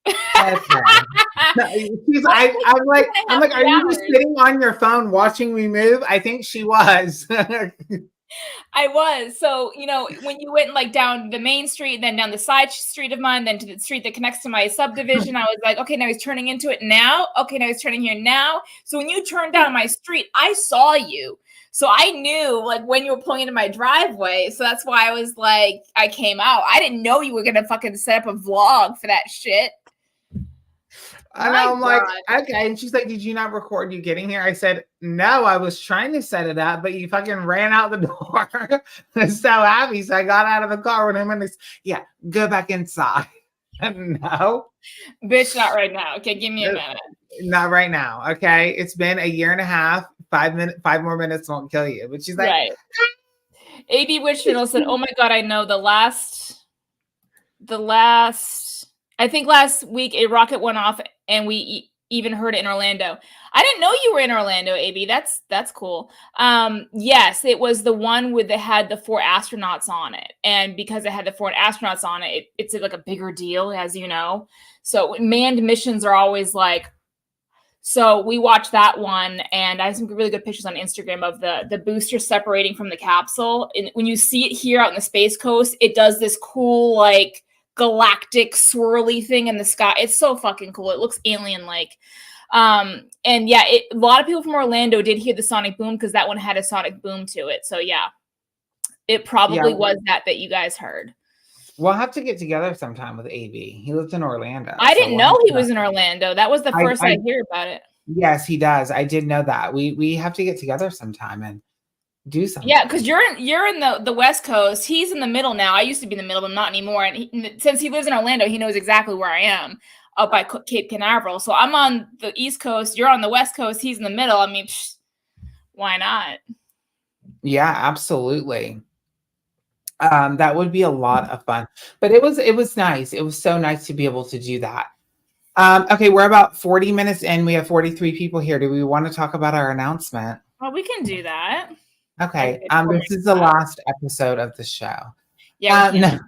Speaker 3: okay. I'm like, are you just sitting on your phone watching me move? I think she was.
Speaker 1: I was. So, when you went down the main street, then down the side street of mine, then to the street that connects to my subdivision, I was like, okay, now he's turning into it now. Okay, now he's turning here now. So when you turned down my street, I saw you. So I knew when you were pulling into my driveway. So that's why I was like, I came out. I didn't know you were going to fucking set up a vlog for that shit.
Speaker 3: And I'm like, okay. And she's like, did you not record you getting here? I said, no, I was trying to set it up, but you fucking ran out the door. I was so happy. So I got out of the car when I'm in this. Yeah, go back inside. No.
Speaker 1: Bitch, not right now. Okay, give me a minute.
Speaker 3: Not right now. Okay. It's been a year and a half. 5 more minutes won't kill you. But she's like,
Speaker 1: right. AB Witchfiddle said, oh my God, I know the last, I think last week a rocket went off and we even heard it in Orlando. I didn't know you were in Orlando, AB. That's cool. Yes, it was the one that had the 4 astronauts on it. And because it had the 4 astronauts on it, it's like a bigger deal, as you know. So manned missions are always so we watched that one, and I have some really good pictures on Instagram of the booster separating from the capsule. And when you see it here out in the Space Coast, it does this cool, galactic swirly thing in the sky. It's so fucking cool. It looks alien-like. And yeah, a lot of people from Orlando did hear the sonic boom because that one had a sonic boom to it. So yeah, it probably was that you guys heard.
Speaker 3: We'll have to get together sometime with AB. He lives in Orlando.
Speaker 1: I didn't know he was in Orlando. That was the first I hear about it.
Speaker 3: Yes, he does. I did know that. We have to get together sometime and do something.
Speaker 1: Yeah, because you're in the West Coast. He's in the middle now. I used to be in the middle, but not anymore. And since he lives in Orlando, he knows exactly where I am, up by Cape Canaveral. So I'm on the East Coast. You're on the West Coast. He's in the middle. I mean, why not?
Speaker 3: Yeah, absolutely. That would be a lot of fun. But it was nice. It was so nice to be able to do that. Okay, we're about 40 minutes in. We have 43 people here. Do we want to talk about our announcement?
Speaker 1: Well, we can do that.
Speaker 3: Okay. This is the last episode of the show.
Speaker 1: Yeah.
Speaker 3: No,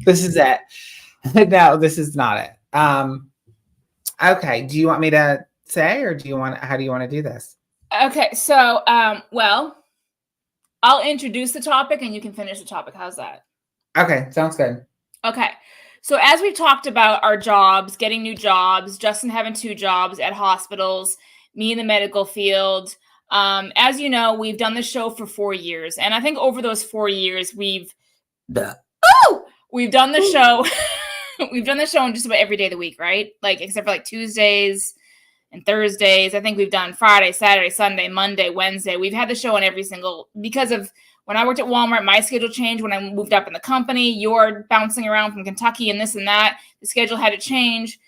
Speaker 3: this is it. No, this is not it. Okay. Do you want me to say, or how do you want to do this?
Speaker 1: Okay. So, well, I'll introduce the topic and you can finish the topic. How's that?
Speaker 3: Okay. Sounds good.
Speaker 1: Okay. So as we talked about our jobs, getting new jobs, Justin having 2 jobs at hospitals, me in the medical field. As you know, we've done the show for 4 years. And I think over those 4 years, we've done the show. We've done the show on just about every day of the week, right? Like, except for like Tuesdays and Thursdays. I think we've done Friday, Saturday, Sunday, Monday, Wednesday. We've had the show on every single, because of when I worked at Walmart, my schedule changed when I moved up in the company. You're bouncing around from Kentucky and this and that. The schedule had to change.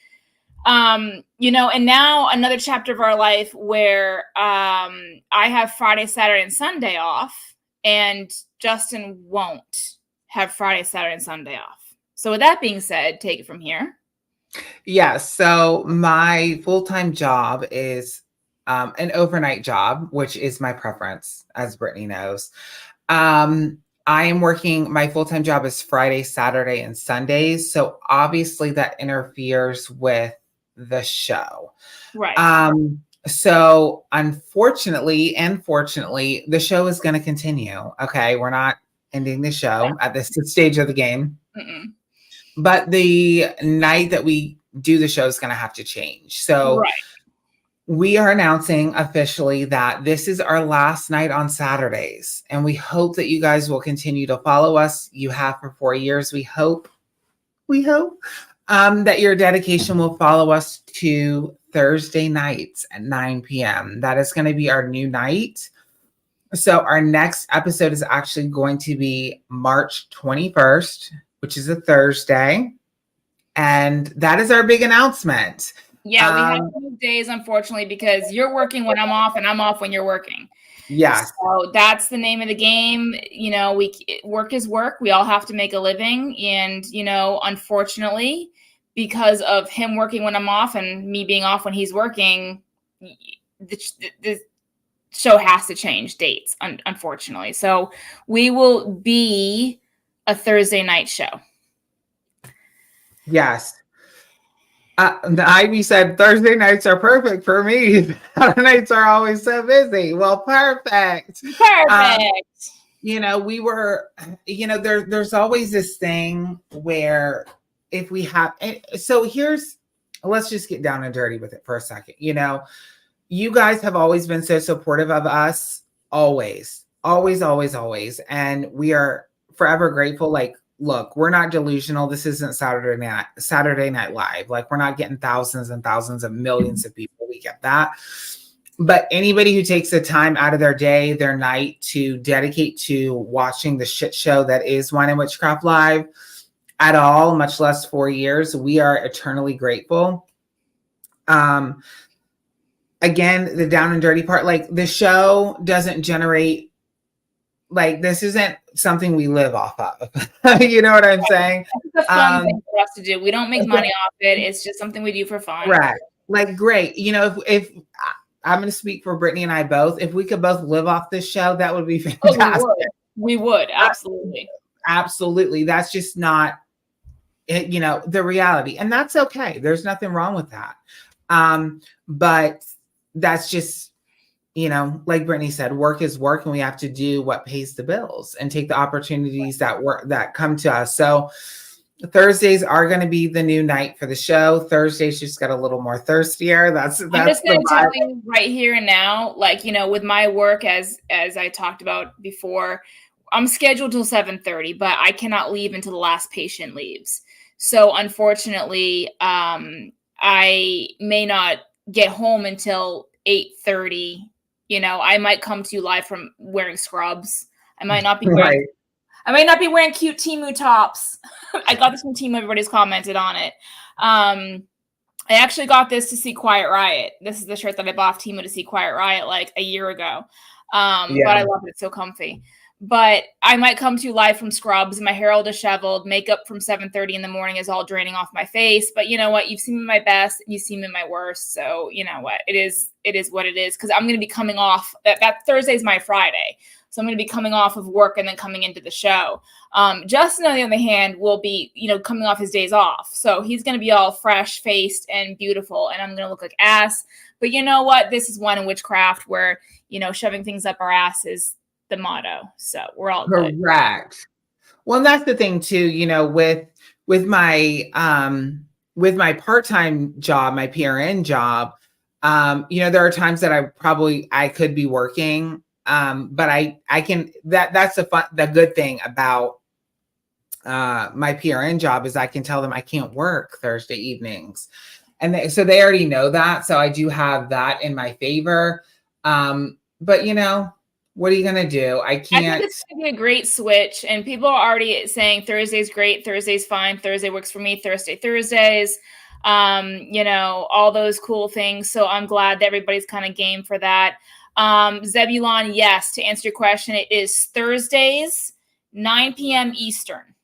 Speaker 1: And now another chapter of our life where I have Friday, Saturday, and Sunday off, and Justin won't have Friday, Saturday, and Sunday off. So with that being said, take it from here.
Speaker 3: Yeah. So my full-time job is an overnight job, which is my preference, as Brittany knows. I am working, my full-time job is Friday, Saturday, and Sundays. So obviously that interferes with the show.
Speaker 1: Right.
Speaker 3: So unfortunately and fortunately, the show is going to continue. Okay. We're not ending the show at this stage of the game.
Speaker 1: Mm-mm.
Speaker 3: But the night that we do the show is going to have to change. So
Speaker 1: right.
Speaker 3: We are announcing officially that this is our last night on Saturdays. And we hope that you guys will continue to follow us. You have for 4 years. We hope that your dedication will follow us to Thursday nights at 9 p.m. That is going to be our new night. So our next episode is actually going to be March 21st, which is a Thursday. And that is our big announcement.
Speaker 1: Yeah, we have to move days, unfortunately, because you're working when I'm off and I'm off when you're working.
Speaker 3: Yeah.
Speaker 1: So that's the name of the game. Work is work. We all have to make a living. And, unfortunately, because of him working when I'm off and me being off when he's working, the show has to change dates, unfortunately. So we will be a Thursday night show.
Speaker 3: Yes. The Ivy said Thursday nights are perfect for me. Saturday nights are always so busy. Well, perfect.
Speaker 1: Perfect.
Speaker 3: We were, there's always this thing where if we have, so let's just get down and dirty with it for a second. You guys have always been so supportive of us. Always. And we are forever grateful. Like, look, we're not delusional. This isn't Saturday Night Live. Like, we're not getting thousands and thousands of millions of people. We get that. But anybody who takes the time out of their day, their night to dedicate to watching the shit show that is Wine and Witchcraft Live at all, much less 4 years, we are eternally grateful. Again, the down and dirty part, like the show doesn't generate, like this isn't something we live off of. You know what I'm saying?
Speaker 1: It's a fun thing for us to do. We don't make money off it. It's just something we do for fun.
Speaker 3: Right. Like, great. If I'm going to speak for Brittany and I both, if we could both live off this show, that would be fantastic.
Speaker 1: We would. Absolutely.
Speaker 3: Absolutely. That's just not, the reality. And that's okay. There's nothing wrong with that. But that's just, like Brittany said, work is work, and we have to do what pays the bills and take the opportunities that come to us. So Thursdays are going to be the new night for the show. Thursdays just got a little more thirstier. That's
Speaker 1: I'm just going to tell you right here and now, like, with my work, as I talked about before, I'm scheduled till 7:30, but I cannot leave until the last patient leaves. So unfortunately, I may not get home until 8:30. I might come to you live from wearing scrubs. I might not be wearing, right. I might not be wearing cute Temu tops. I got this from Temu. Everybody's commented on it. I actually got this to see Quiet Riot. This is the shirt that I bought off Temu to see Quiet Riot like a year ago. But I love it. It's so comfy. But I might come to you live from scrubs, my hair all disheveled, makeup from 7:30 in the morning is all draining off my face. But you know what? You've seen me my best, you've seen me my worst. So you know what? It is what it is. Because I'm going to be coming off that Thursday's my Friday. So I'm going to be coming off of work and then coming into the show. Justin, on the other hand, will be, coming off his days off. So he's going to be all fresh faced and beautiful, and I'm going to look like ass. But you know what? This is one in witchcraft where, shoving things up our ass is the motto. So we're all good.
Speaker 3: Correct. Well, and that's the thing too, with my part-time job, my PRN job, there are times that I could be working. But I can, that's the good thing about my PRN job is I can tell them I can't work Thursday evenings. And so they already know that. So I do have that in my favor. But what are you going to do? I can't.
Speaker 1: I think it's going to be a great switch. And people are already saying Thursday's great. Thursday's fine. Thursday works for me. Thursdays, all those cool things. So I'm glad that everybody's kind of game for that. Zebulon, yes, to answer your question, it is Thursdays, 9 p.m. Eastern.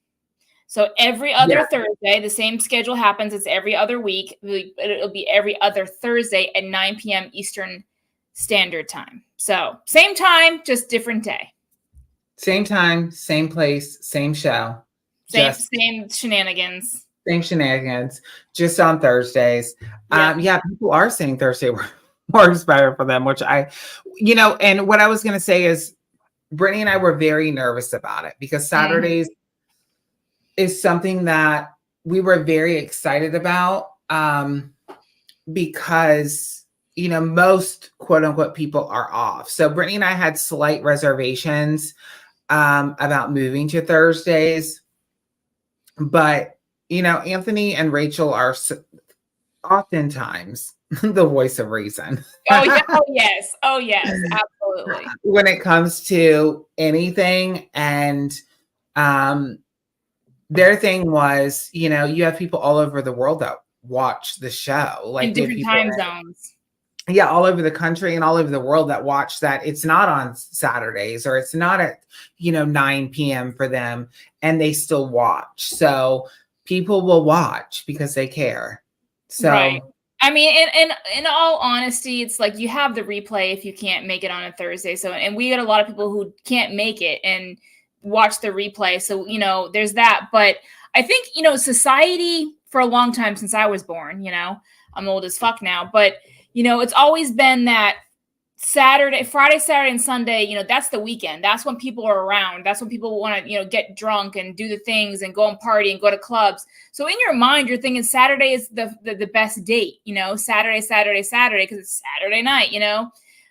Speaker 1: So every other Thursday, the same schedule happens. It's every other week. It'll be every other Thursday at 9 p.m. Eastern Standard Time. So same time, just different day.
Speaker 3: Same time, same place, same show.
Speaker 1: Same shenanigans.
Speaker 3: Same shenanigans, just on Thursdays. People are saying Thursday works better for them, which and what I was going to say is Brittany and I were very nervous about it because Saturdays is something that we were very excited about because, most quote unquote people are off. So Brittany and I had slight reservations about moving to Thursdays, but, Anthony and Rachel are oftentimes the voice of reason.
Speaker 1: Oh yes, absolutely.
Speaker 3: When it comes to anything, and their thing was, you have people all over the world that watch the show, like
Speaker 1: in different time zones.
Speaker 3: Yeah, all over the country and all over the world that watch that. It's not on Saturdays or it's not at 9 p.m. for them, and they still watch. So people will watch because they care. So.
Speaker 1: Right. I mean, in all honesty, it's like you have the replay if you can't make it on a Thursday. So, and we get a lot of people who can't make it and watch the replay. So, there's that. But I think, society for a long time since I was born, I'm old as fuck now, but, it's always been that Friday, Saturday, and Sunday, that's the weekend. That's when people are around. That's when people want to, get drunk and do the things and go and party and go to clubs. So in your mind, you're thinking Saturday is the best date, Saturday, because it's Saturday night,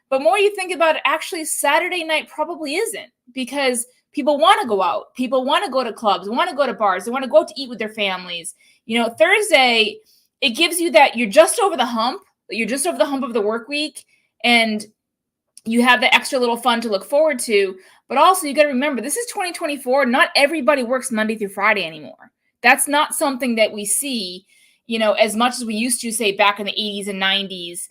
Speaker 1: But more you think about it, actually Saturday night probably isn't, because people want to go out. People want to go to clubs, want to go to bars. They want to go out to eat with their families. Thursday, it gives you that you're just over the hump. You're just over the hump of the work week. And you have the extra little fun to look forward to, but also you got to remember, this is 2024. Not everybody works Monday through Friday anymore. That's not something that we see, as much as we used to say back in the 80s and 90s,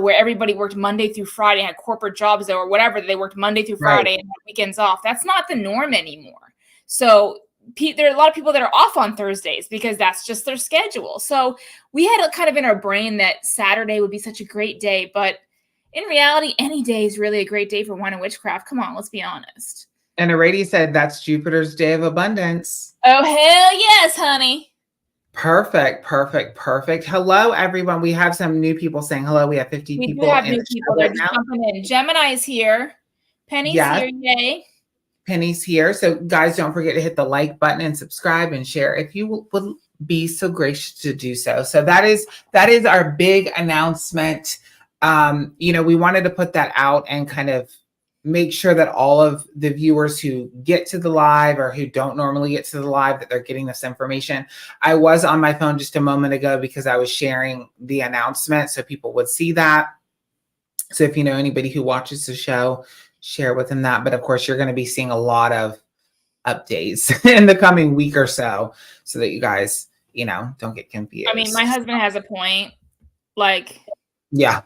Speaker 1: where everybody worked Monday through Friday, had corporate jobs or whatever. They worked Monday through Friday and had weekends off. That's not the norm anymore. So there are a lot of people that are off on Thursdays because that's just their schedule. So we had kind of in our brain that Saturday would be such a great day, but in reality, any day is really a great day for wine and witchcraft. Come on, let's be honest.
Speaker 3: And Arady said that's Jupiter's day of abundance.
Speaker 1: Oh, hell yes, honey.
Speaker 3: Perfect. Hello, everyone. We have some new people saying hello. We have 50 people.
Speaker 1: We do have new people. They're just jumping in. Gemini is here. Penny's here. Yay.
Speaker 3: Penny's here. So, guys, don't forget to hit the like button and subscribe and share if you would be so gracious to do so. So that is our big announcement. We wanted to put that out and kind of make sure that all of the viewers who get to the live or who don't normally get to the live, that they're getting this information. I was on my phone just a moment ago because I was sharing the announcement so people would see that. So if you know anybody who watches the show, share with them that. But of course, you're going to be seeing a lot of updates in the coming week or so that you guys, don't get confused.
Speaker 1: I mean, my husband has a point.
Speaker 3: Yeah.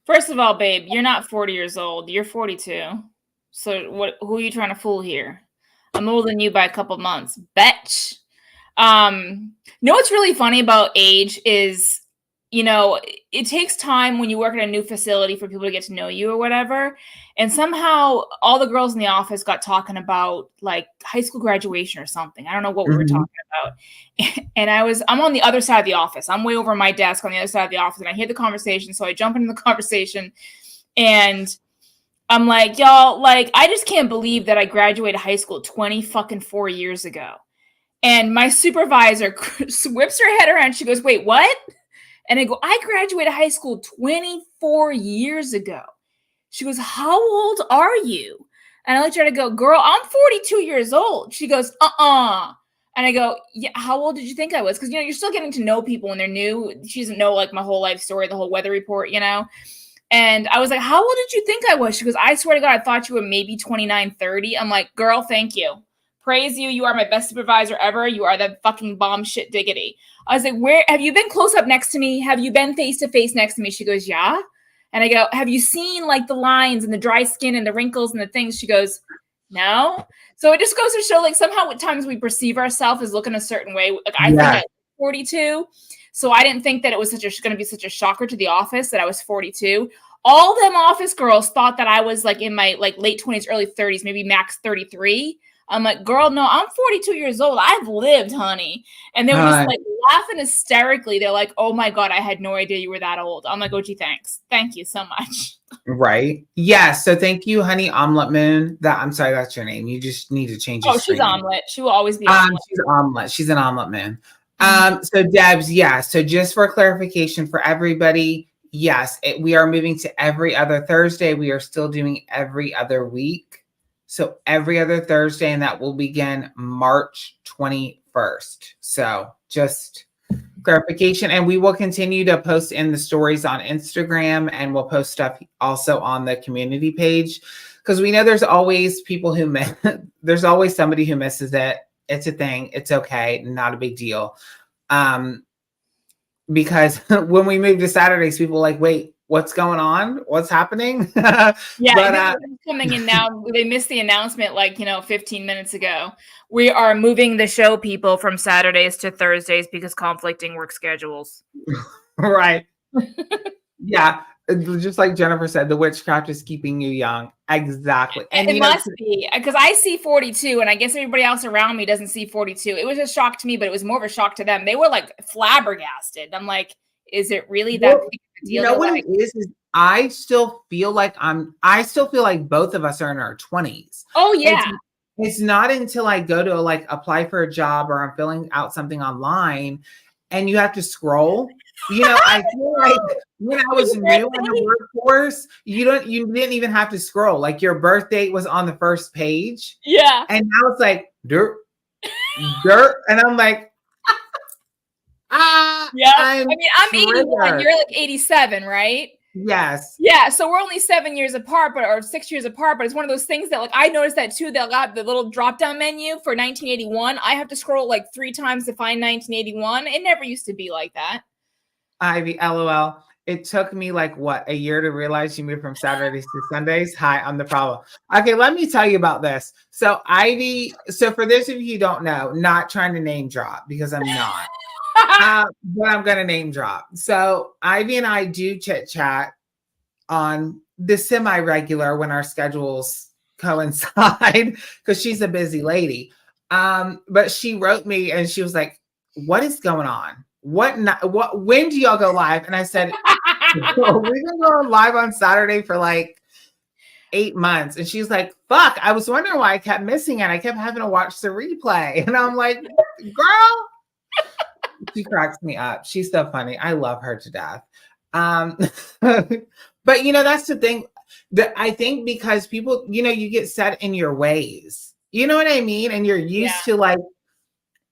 Speaker 1: First of all, babe, you're not 40 years old. You're 42. So who are you trying to fool here? I'm older than you by a couple months. Betch. What's really funny about age is, you know, it takes time when you work at a new facility for people to get to know you or whatever. And somehow all the girls in the office got talking about like high school graduation or something. I don't know what we were talking about. And I'm on the other side of the office. I'm way over my desk on the other side of the office, and I hear the conversation. So I jump into the conversation, and I'm like, y'all, like, I just can't believe that I graduated high school 4 years ago. And my supervisor whips her head around. She goes, wait, what? And I go, I graduated high school 24 years ago. She goes, how old are you? And I looked at her to go, girl, I'm 42 years old. She goes, And I go, yeah, how old did you think I was? Because, you know, you're still getting to know people when they're new. She doesn't know, like, my whole life story, the whole weather report, you know? And I was like, how old did you think I was? She goes, I swear to God, I thought you were maybe 29, 30. I'm like, girl, thank you. Praise you. You are my best supervisor ever. You are the fucking bomb shit diggity. I was like, where have you been close up next to me? Have you been face to face next to me? She goes, yeah. And I go, have you seen like the lines and the dry skin and the wrinkles and the things? She goes, no. So it just goes to show, like, somehow at times we perceive ourselves as looking a certain way. Like, I think I'm 42. So I didn't think that it was going to be such a shocker to the office that I was 42. All them office girls thought that I was like in my like late 20s, early 30s, maybe max 33. I'm like, girl, no, I'm 42 years old. I've lived, honey. And they were just like laughing hysterically. They're like, oh my God, I had no idea you were that old. I'm like, oh, gee, thanks. Thank you so much.
Speaker 3: Right. Yes. So thank you, honey. Omelet Moon. I'm sorry, that's your name. You just need to change it.
Speaker 1: Oh, she's Omelet. She will always be Omelet.
Speaker 3: She's Omelet. She's an Omelet Moon. So Debs, yeah. So just for clarification for everybody, yes, we are moving to every other Thursday. We are still doing every other week. So every other Thursday, and that will begin March 21st. So just clarification. And we will continue to post in the stories on Instagram, and we'll post stuff also on the community page, because we know there's always people who there's always somebody who misses it. It's a thing. It's okay. Not a big deal. Because when we moved to Saturdays, people were like, wait, what's going on? What's happening?
Speaker 1: Yeah, but, coming in now. They missed the announcement, like, 15 minutes ago. We are moving the show, people, from Saturdays to Thursdays because conflicting work schedules.
Speaker 3: Right. Yeah. Just like Jennifer said, the witchcraft is keeping you young. Exactly.
Speaker 1: And it must be, because I see 42, and I guess everybody else around me doesn't see 42. It was a shock to me, but it was more of a shock to them. They were like flabbergasted. I'm like, is it really that big of a deal?
Speaker 3: You know what it is I still feel like both of us are in our 20s.
Speaker 1: Oh yeah.
Speaker 3: It's not until I go to like apply for a job or I'm filling out something online and you have to scroll. I feel like when I was new in the workforce, you didn't even have to scroll. Like your birth date was on the first page.
Speaker 1: Yeah.
Speaker 3: And now it's like dirt. And I'm like,
Speaker 1: yeah. I'm 81. You're like 87, right?
Speaker 3: Yes.
Speaker 1: Yeah. So we're only 7 years apart, or 6 years apart. But it's one of those things that, like, I noticed that too. They got the little drop down menu for 1981. I have to scroll like 3 times to find 1981. It never used to be like that.
Speaker 3: Ivy, LOL. It took me like a year to realize you moved from Saturdays to Sundays. Hi, I'm the problem. Okay, let me tell you about this. So Ivy, for those of you who don't know, not trying to name drop because I'm not, but I'm going to name drop. So Ivy and I do chit chat on the semi-regular when our schedules coincide because she's a busy lady. But she wrote me and she was like, what is going on? When do y'all go live? And I said, we've been going live on Saturday for like 8 months. And she's like, fuck, I was wondering why I kept missing it. I kept having to watch the replay. And I'm like, girl, she cracks me up. She's so funny. I love her to death. But that's the thing that I think, because people, you get set in your ways, you know what I mean? And you're used to, like,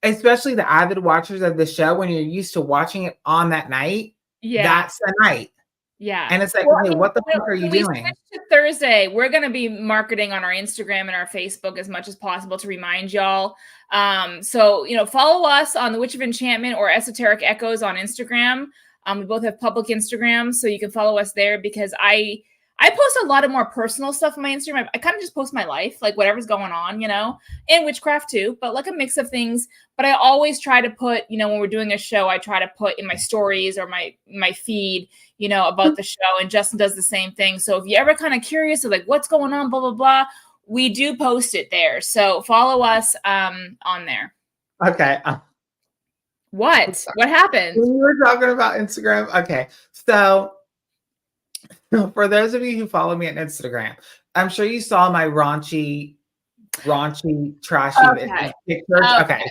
Speaker 3: especially the avid watchers of the show, when you're used to watching it on that night, that's the night.
Speaker 1: Yeah.
Speaker 3: And it's like, hey, what the fuck are you doing?
Speaker 1: To Thursday, we're going to be marketing on our Instagram and our Facebook as much as possible to remind y'all. So, follow us on the Witch of Enchantment or Esoteric Echoes on Instagram. We both have public Instagram, so you can follow us there, because I I post a lot of more personal stuff on my Instagram. I kind of just post my life, like whatever's going on, you know, and witchcraft too, but like a mix of things. But I always try to put, you know, when we're doing a show, I try to put in my stories or my feed, you know, about the show. And Justin does the same thing. So if you're ever kind of curious of like what's going on, blah, blah, blah, we do post it there. So follow us on there.
Speaker 3: Okay.
Speaker 1: What happened?
Speaker 3: We were talking about Instagram. Okay. So for those of you who follow me on Instagram, I'm sure you saw my raunchy, trashy pictures. Okay.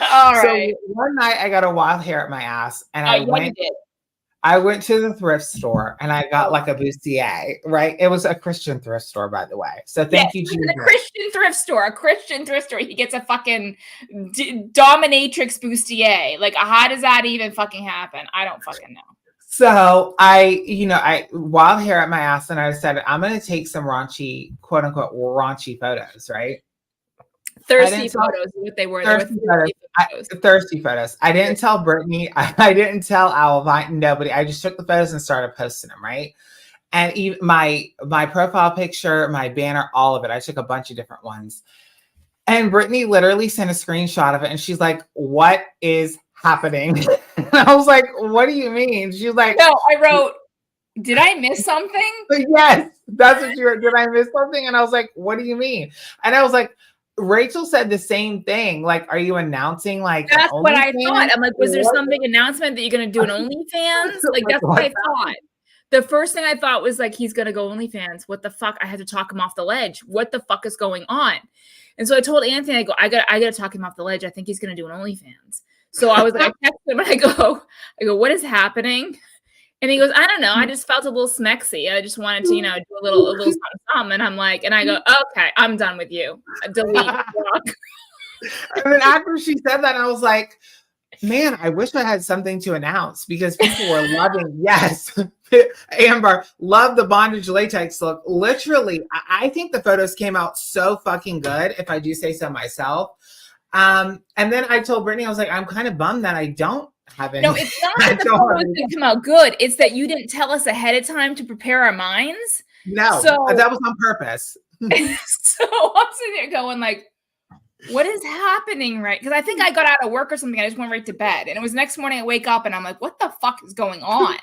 Speaker 1: All right.
Speaker 3: So one night I got a wild hair at my ass, and I went to the thrift store and I got like a bustier, right? It was a Christian thrift store, by the way. So thank you, Jesus.
Speaker 1: A Christian thrift store. He gets a fucking dominatrix bustier. Like, how does that even fucking happen? I don't fucking know.
Speaker 3: So I wild hair at my ass, and I decided I'm going to take some raunchy, quote unquote, raunchy photos, right?
Speaker 1: Thirsty photos, what they were.
Speaker 3: Thirsty photos. I didn't tell Brittany. I didn't tell Alvine. Nobody. I just took the photos and started posting them, right? And even my profile picture, my banner, all of it. I took a bunch of different ones. And Brittany literally sent a screenshot of it, and she's like, "What is happening?" And I was like, "What do you mean?" She's like,
Speaker 1: "No." I wrote, "Did I miss something?"
Speaker 3: Yes, that's what you wrote. Did I miss something? And I was like, "What do you mean?" And I was like, Rachel said the same thing. Like, are you announcing like?
Speaker 1: That's what I thought. I'm like, was there some big announcement that you're gonna do an OnlyFans? Like, that's what I thought. The first thing I thought was like, he's gonna go OnlyFans. What the fuck? I had to talk him off the ledge. What the fuck is going on? And so I told Anthony, I gotta talk him off the ledge. I think he's gonna do an OnlyFans. So I was like, I text him and I go, what is happening? And he goes, I don't know. I just felt a little smexy. I just wanted to, you know, do a little something. And I'm like, and I go, okay, I'm done with you. Delete.
Speaker 3: And then after she said that, I was like, man, I wish I had something to announce, because people were loving, yes, Amber, love the bondage latex look. Literally, I think the photos came out so fucking good, if I do say so myself. And then I told Brittany, I was like, I'm kind of bummed that I don't have any.
Speaker 1: No, it's not that the photos didn't come out good. It's that you didn't tell us ahead of time to prepare our minds.
Speaker 3: No,
Speaker 1: so
Speaker 3: that was on purpose.
Speaker 1: So I'm sitting there going like, what is happening, right? Because I think I got out of work or something. I just went right to bed. And it was next morning I wake up and I'm like, what the fuck is going on?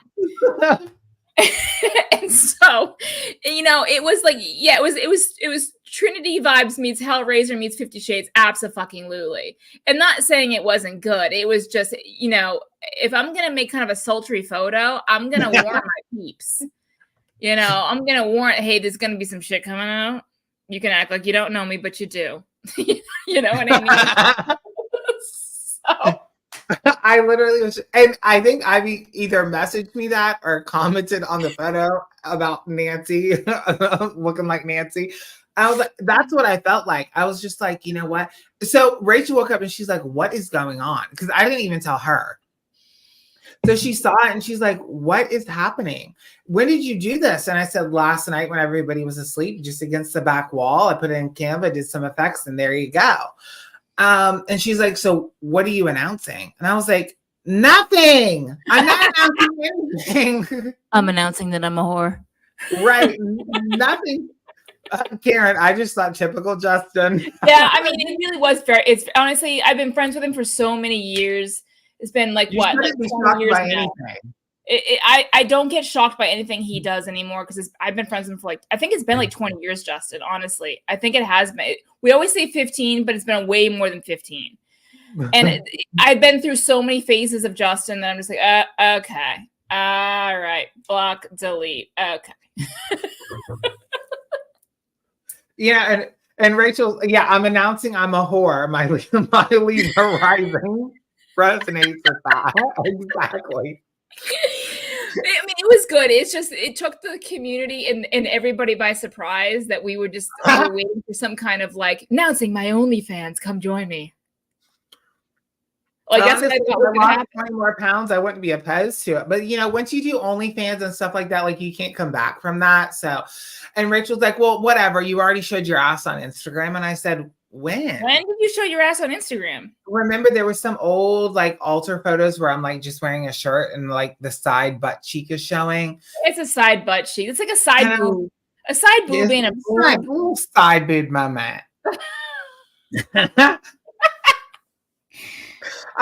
Speaker 1: And so, you know, it was like, yeah, it was Trinity vibes meets Hellraiser meets 50 Shades, abso-fucking-lutely. And not saying it wasn't good. It was just, you know, if I'm going to make kind of a sultry photo, I'm going to warn my peeps. You know, I'm going to warn, hey, there's going to be some shit coming out. You can act like you don't know me, but you do. You know what I mean? So.
Speaker 3: I literally was, and I think Ivy either messaged me that or commented on the photo about Nancy looking like Nancy. I was like, that's what I felt like. I was just like, you know what? So Rachel woke up and she's like, what is going on? Because I didn't even tell her. So she saw it and she's like, what is happening? When did you do this? And I said, last night when everybody was asleep, just against the back wall. I put it in Canva, did some effects, and there you go. And she's like, so what are you announcing? And I was like, nothing. I'm not announcing anything.
Speaker 1: I'm announcing that I'm a whore.
Speaker 3: Right. Nothing. Karen, I just thought typical Justin.
Speaker 1: Yeah, I mean, it really was fair. It's honestly, I've been friends with him for so many years. It's been like
Speaker 3: you
Speaker 1: what? Like 20 years now. I don't get shocked by anything he does anymore because I've been friends with him for like, I think it's been like 20 years, Justin, honestly. I think it has been. We always say 15, but it's been way more than 15. And I've been through so many phases of Justin that I'm just like, okay. All right. Block, delete. Okay.
Speaker 3: Yeah. And Rachel, yeah, I'm announcing I'm a whore. My Libra rising resonates with that. Exactly.
Speaker 1: I mean, it was good. It's just, it took the community and everybody by surprise that we were just waiting for some kind of like announcing my OnlyFans, come join me. Like,
Speaker 3: honestly, that's what I thought was going to happen. 20 more pounds, I wouldn't be opposed to it. But, you know, once you do OnlyFans and stuff like that, like you can't come back from that. So, and Rachel's like, well, whatever. You already showed your ass on Instagram. And I said, When?
Speaker 1: When did you show your ass on Instagram?
Speaker 3: Remember, there was some old like altar photos where I'm like just wearing a shirt and like the side butt cheek is showing.
Speaker 1: It's a side butt cheek. It's like a side boob. A side boob and a boob.
Speaker 3: Little side boob moment. I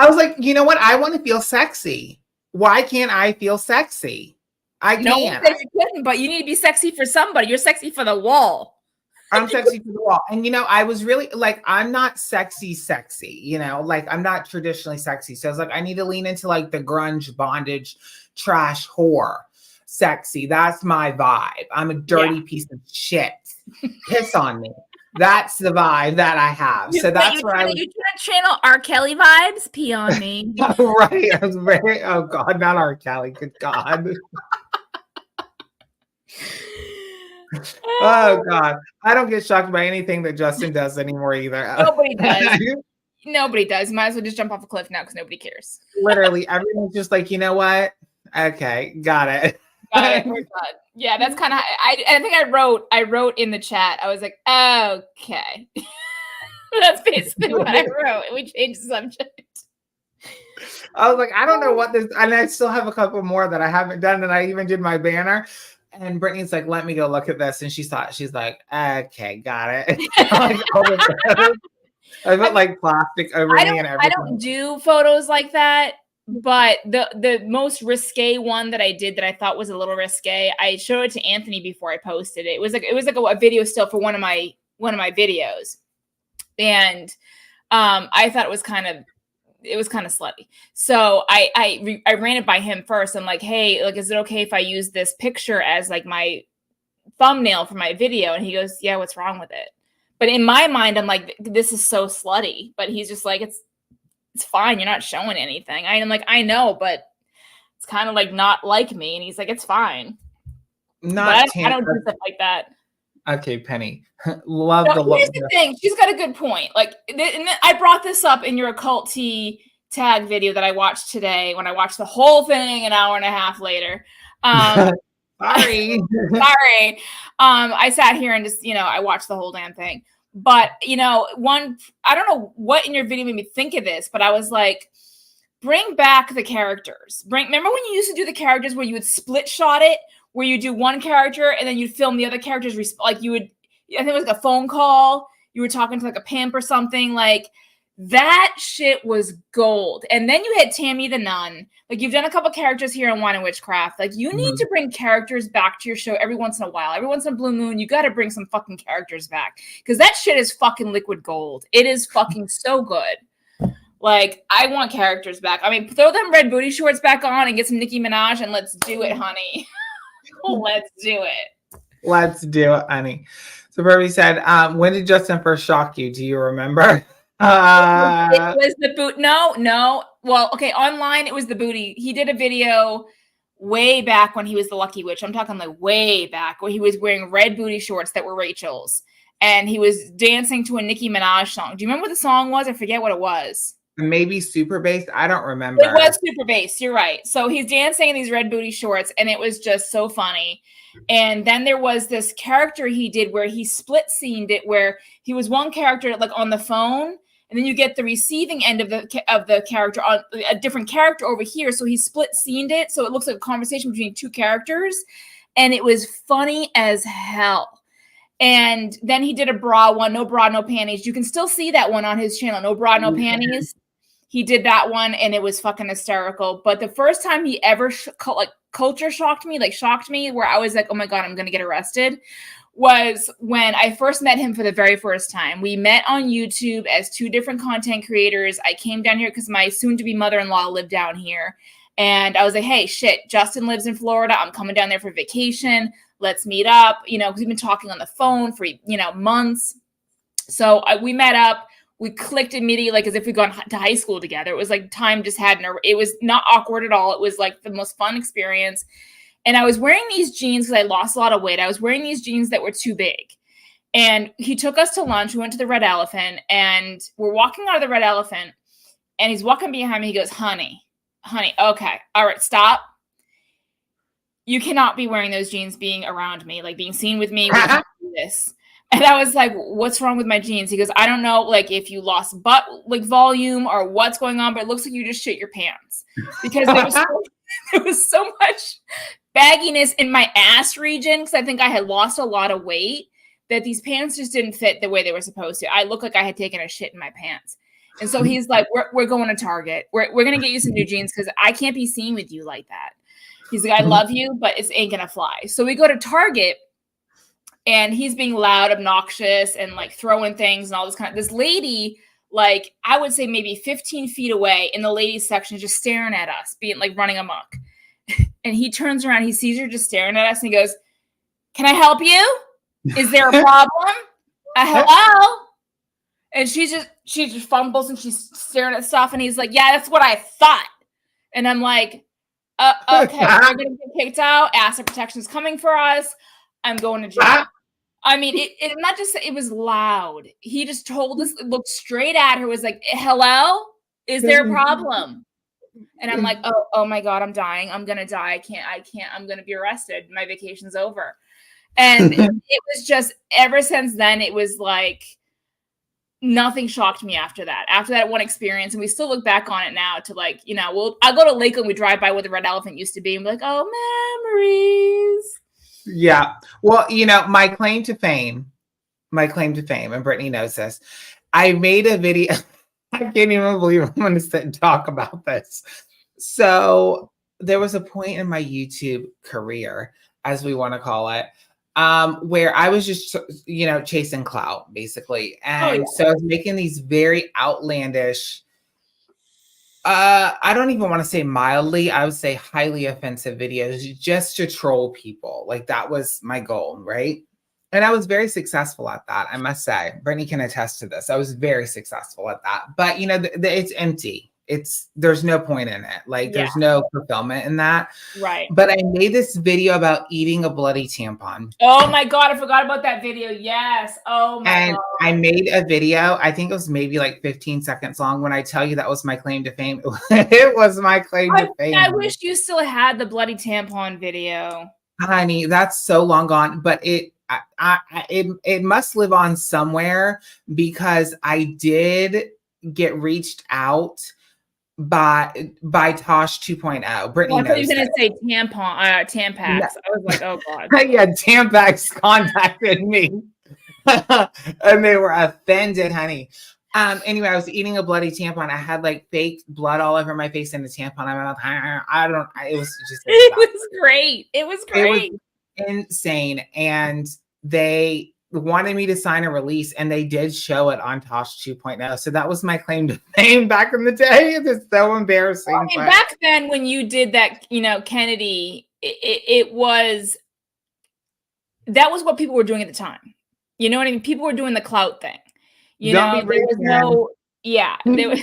Speaker 3: was like, you know what? I want to feel sexy. Why can't I feel sexy? I can't.
Speaker 1: No one said you couldn't, but you need to be sexy for somebody. You're sexy for the wall.
Speaker 3: I'm sexy for the wall. And, you know, I was really like, I'm not sexy, you know, like I'm not traditionally sexy. So I was like, I need to lean into like the grunge, bondage, trash, whore, sexy. That's my vibe. I'm a dirty piece of shit. Piss on me. That's the vibe that I have. So that's where I was.
Speaker 1: You trying to channel R. Kelly vibes? Pee on me.
Speaker 3: Right. I was very, oh God, not R. Kelly. Good God. Oh God, I don't get shocked by anything that Justin does anymore either.
Speaker 1: Nobody does. Nobody does. Might as well just jump off a cliff now because nobody cares.
Speaker 3: Literally, everyone's just like, you know what? Okay, got it.
Speaker 1: Got it. We're done. Yeah, that's kind of. I think I wrote in the chat. I was like, okay. That's basically what I wrote. We changed the subject.
Speaker 3: I was like, I don't know what this, and I still have a couple more that I haven't done, and I even did my banner. And Brittany's like, let me go look at this. And she's like, okay, got it. Like, I put like plastic over me and everything.
Speaker 1: I don't do photos like that, but the most risque one that I did that I thought was a little risque, I showed it to Anthony before I posted it. It was like a video still for one of my videos. And I thought it was kind of slutty. So I ran it by him first. I'm like, hey, like, is it okay if I use this picture as like my thumbnail for my video? And he goes, yeah, what's wrong with it? But in my mind, I'm like, this is so slutty. But he's just like, it's fine. You're not showing anything. I'm like, I know, but it's kind of like not like me. And he's like, it's fine. I don't do stuff like that.
Speaker 3: Okay, Penny. Love the look.
Speaker 1: Here's the thing. She's got a good point. Like, I brought this up in your occult tea tag video that I watched today when I watched the whole thing an hour and a half later.
Speaker 3: Sorry.
Speaker 1: Sorry. I sat here and just, I watched the whole damn thing. But, I don't know what in your video made me think of this, but I was like, bring back the characters. Remember when you used to do the characters where you would split shot it, where you do one character and then you'd film the other characters, like you would, I think it was like a phone call. You were talking to like a pimp or something. Like, that shit was gold. And then you had Tammy the Nun. Like, you've done a couple characters here in Wine and Witchcraft. Like, you need to bring characters back to your show every once in a while. Every once in a blue moon, you got to bring some fucking characters back. Because that shit is fucking liquid gold. It is fucking so good. Like, I want characters back. I mean, throw them red booty shorts back on and get some Nicki Minaj and let's do it, honey. Let's do it.
Speaker 3: Let's do it, honey. So Barbie said, when did Justin first shock you? Do you remember?
Speaker 1: It was the boot. No. Well, okay. Online, it was the booty. He did a video way back when he was the Lucky Witch. I'm talking like way back where he was wearing red booty shorts that were Rachel's. And he was dancing to a Nicki Minaj song. Do you remember what the song was? I forget what it was.
Speaker 3: Maybe Super Bass. I don't remember.
Speaker 1: It was Super Bass. You're right. So he's dancing in these red booty shorts, and it was just so funny. And then there was this character he did where he split scened it, where he was one character like on the phone, and then you get the receiving end of the character on a different character over here. So he split scened it, so it looks like a conversation between two characters, and it was funny as hell. And then he did a bra one, no bra, no panties. You can still see that one on his channel, no bra, no panties. He did that one, and it was fucking hysterical. But the first time he ever culture shocked me, where I was like, oh my God, I'm going to get arrested, was when I first met him for the very first time. We met on YouTube as two different content creators. I came down here because my soon-to-be mother-in-law lived down here. And I was like, hey, shit, Justin lives in Florida. I'm coming down there for vacation. Let's meet up, because we've been talking on the phone for, months. So we met up. We clicked immediately, like as if we'd gone to high school together. It was like time just hadn't. It was not awkward at all. It was like the most fun experience. And I was wearing these jeans because I lost a lot of weight. I was wearing these jeans that were too big. And he took us to lunch. We went to the Red Elephant, and we're walking out of the Red Elephant, and he's walking behind me. He goes, honey, okay, all right, stop. You cannot be wearing those jeans being around me, like being seen with me. We can't do this. And I was like, what's wrong with my jeans? He goes, I don't know, like if you lost butt like volume or what's going on, but it looks like you just shit your pants because there was so much bagginess in my ass region because I think I had lost a lot of weight that these pants just didn't fit the way they were supposed to. I looked like I had taken a shit in my pants. And so he's like, we're going to Target. We're going to get you some new jeans because I can't be seen with you like that. He's like, I love you, but it ain't going to fly. So we go to Target and he's being loud, obnoxious, and like throwing things and all this kind of, this lady, like I would say maybe 15 feet away in the ladies section, just staring at us, being like running amok. And he turns around, he sees her just staring at us and he goes, can I help you? Is there a problem? Hello? And she just fumbles and she's staring at stuff. And he's like, yeah, that's what I thought. And I'm like, okay, we're going to get kicked out. Asset protection is coming for us. I'm going to jail. I mean, it not just, it was loud. He just told us, looked straight at her, was like, hello? Is there a problem? And I'm like, oh my God, I'm dying. I'm going to die. I can't, I'm going to be arrested. My vacation's over. And it was just, ever since then, it was like, nothing shocked me after that one experience. And we still look back on it now to like, you know, I'll go to Lakeland, we drive by where the Red Elephant used to be and be like, oh, memories.
Speaker 3: Yeah. Well, you know, my claim to fame, and Brittany knows this, I made a video. I can't even believe I'm going to sit and talk about this. So there was a point in my YouTube career, as we want to call it, where I was just, you know, chasing clout, basically. And so I was making these very outlandish, I don't even want to say mildly, I would say highly offensive videos just to troll people. Like that was my goal, right? And I was very successful at that, I must say. Brittany can attest to this. I was very successful at that. But, you know, it's empty. There's no point in it. Like there's no fulfillment in that.
Speaker 1: Right.
Speaker 3: But I made this video about eating a bloody tampon.
Speaker 1: Oh my God, I forgot about that video. Yes. Oh my God.
Speaker 3: I made a video, I think it was maybe like 15 seconds long. When I tell you that was my claim to fame, it was my claim to fame.
Speaker 1: I wish you still had the bloody tampon video.
Speaker 3: Honey, that's so long gone, but it must live on somewhere because I did get reached out by Tosh 2.0. Brittany knows. I thought
Speaker 1: you were going to say Tampax.
Speaker 3: No.
Speaker 1: I was like, oh God.
Speaker 3: Yeah, Tampax contacted me. And they were offended, honey. Anyway, I was eating a bloody tampon. I had like fake blood all over my face in the tampon. It was just.
Speaker 1: It was great. It was great.
Speaker 3: It was insane. And they wanted me to sign a release and they did show it on Tosh 2.0. So that was my claim to fame back in the day. It's so embarrassing.
Speaker 1: I mean, back then when you did that, you know, Kennedy, that was what people were doing at the time. You know what I mean? People were doing the clout thing. You know, there was no, there was.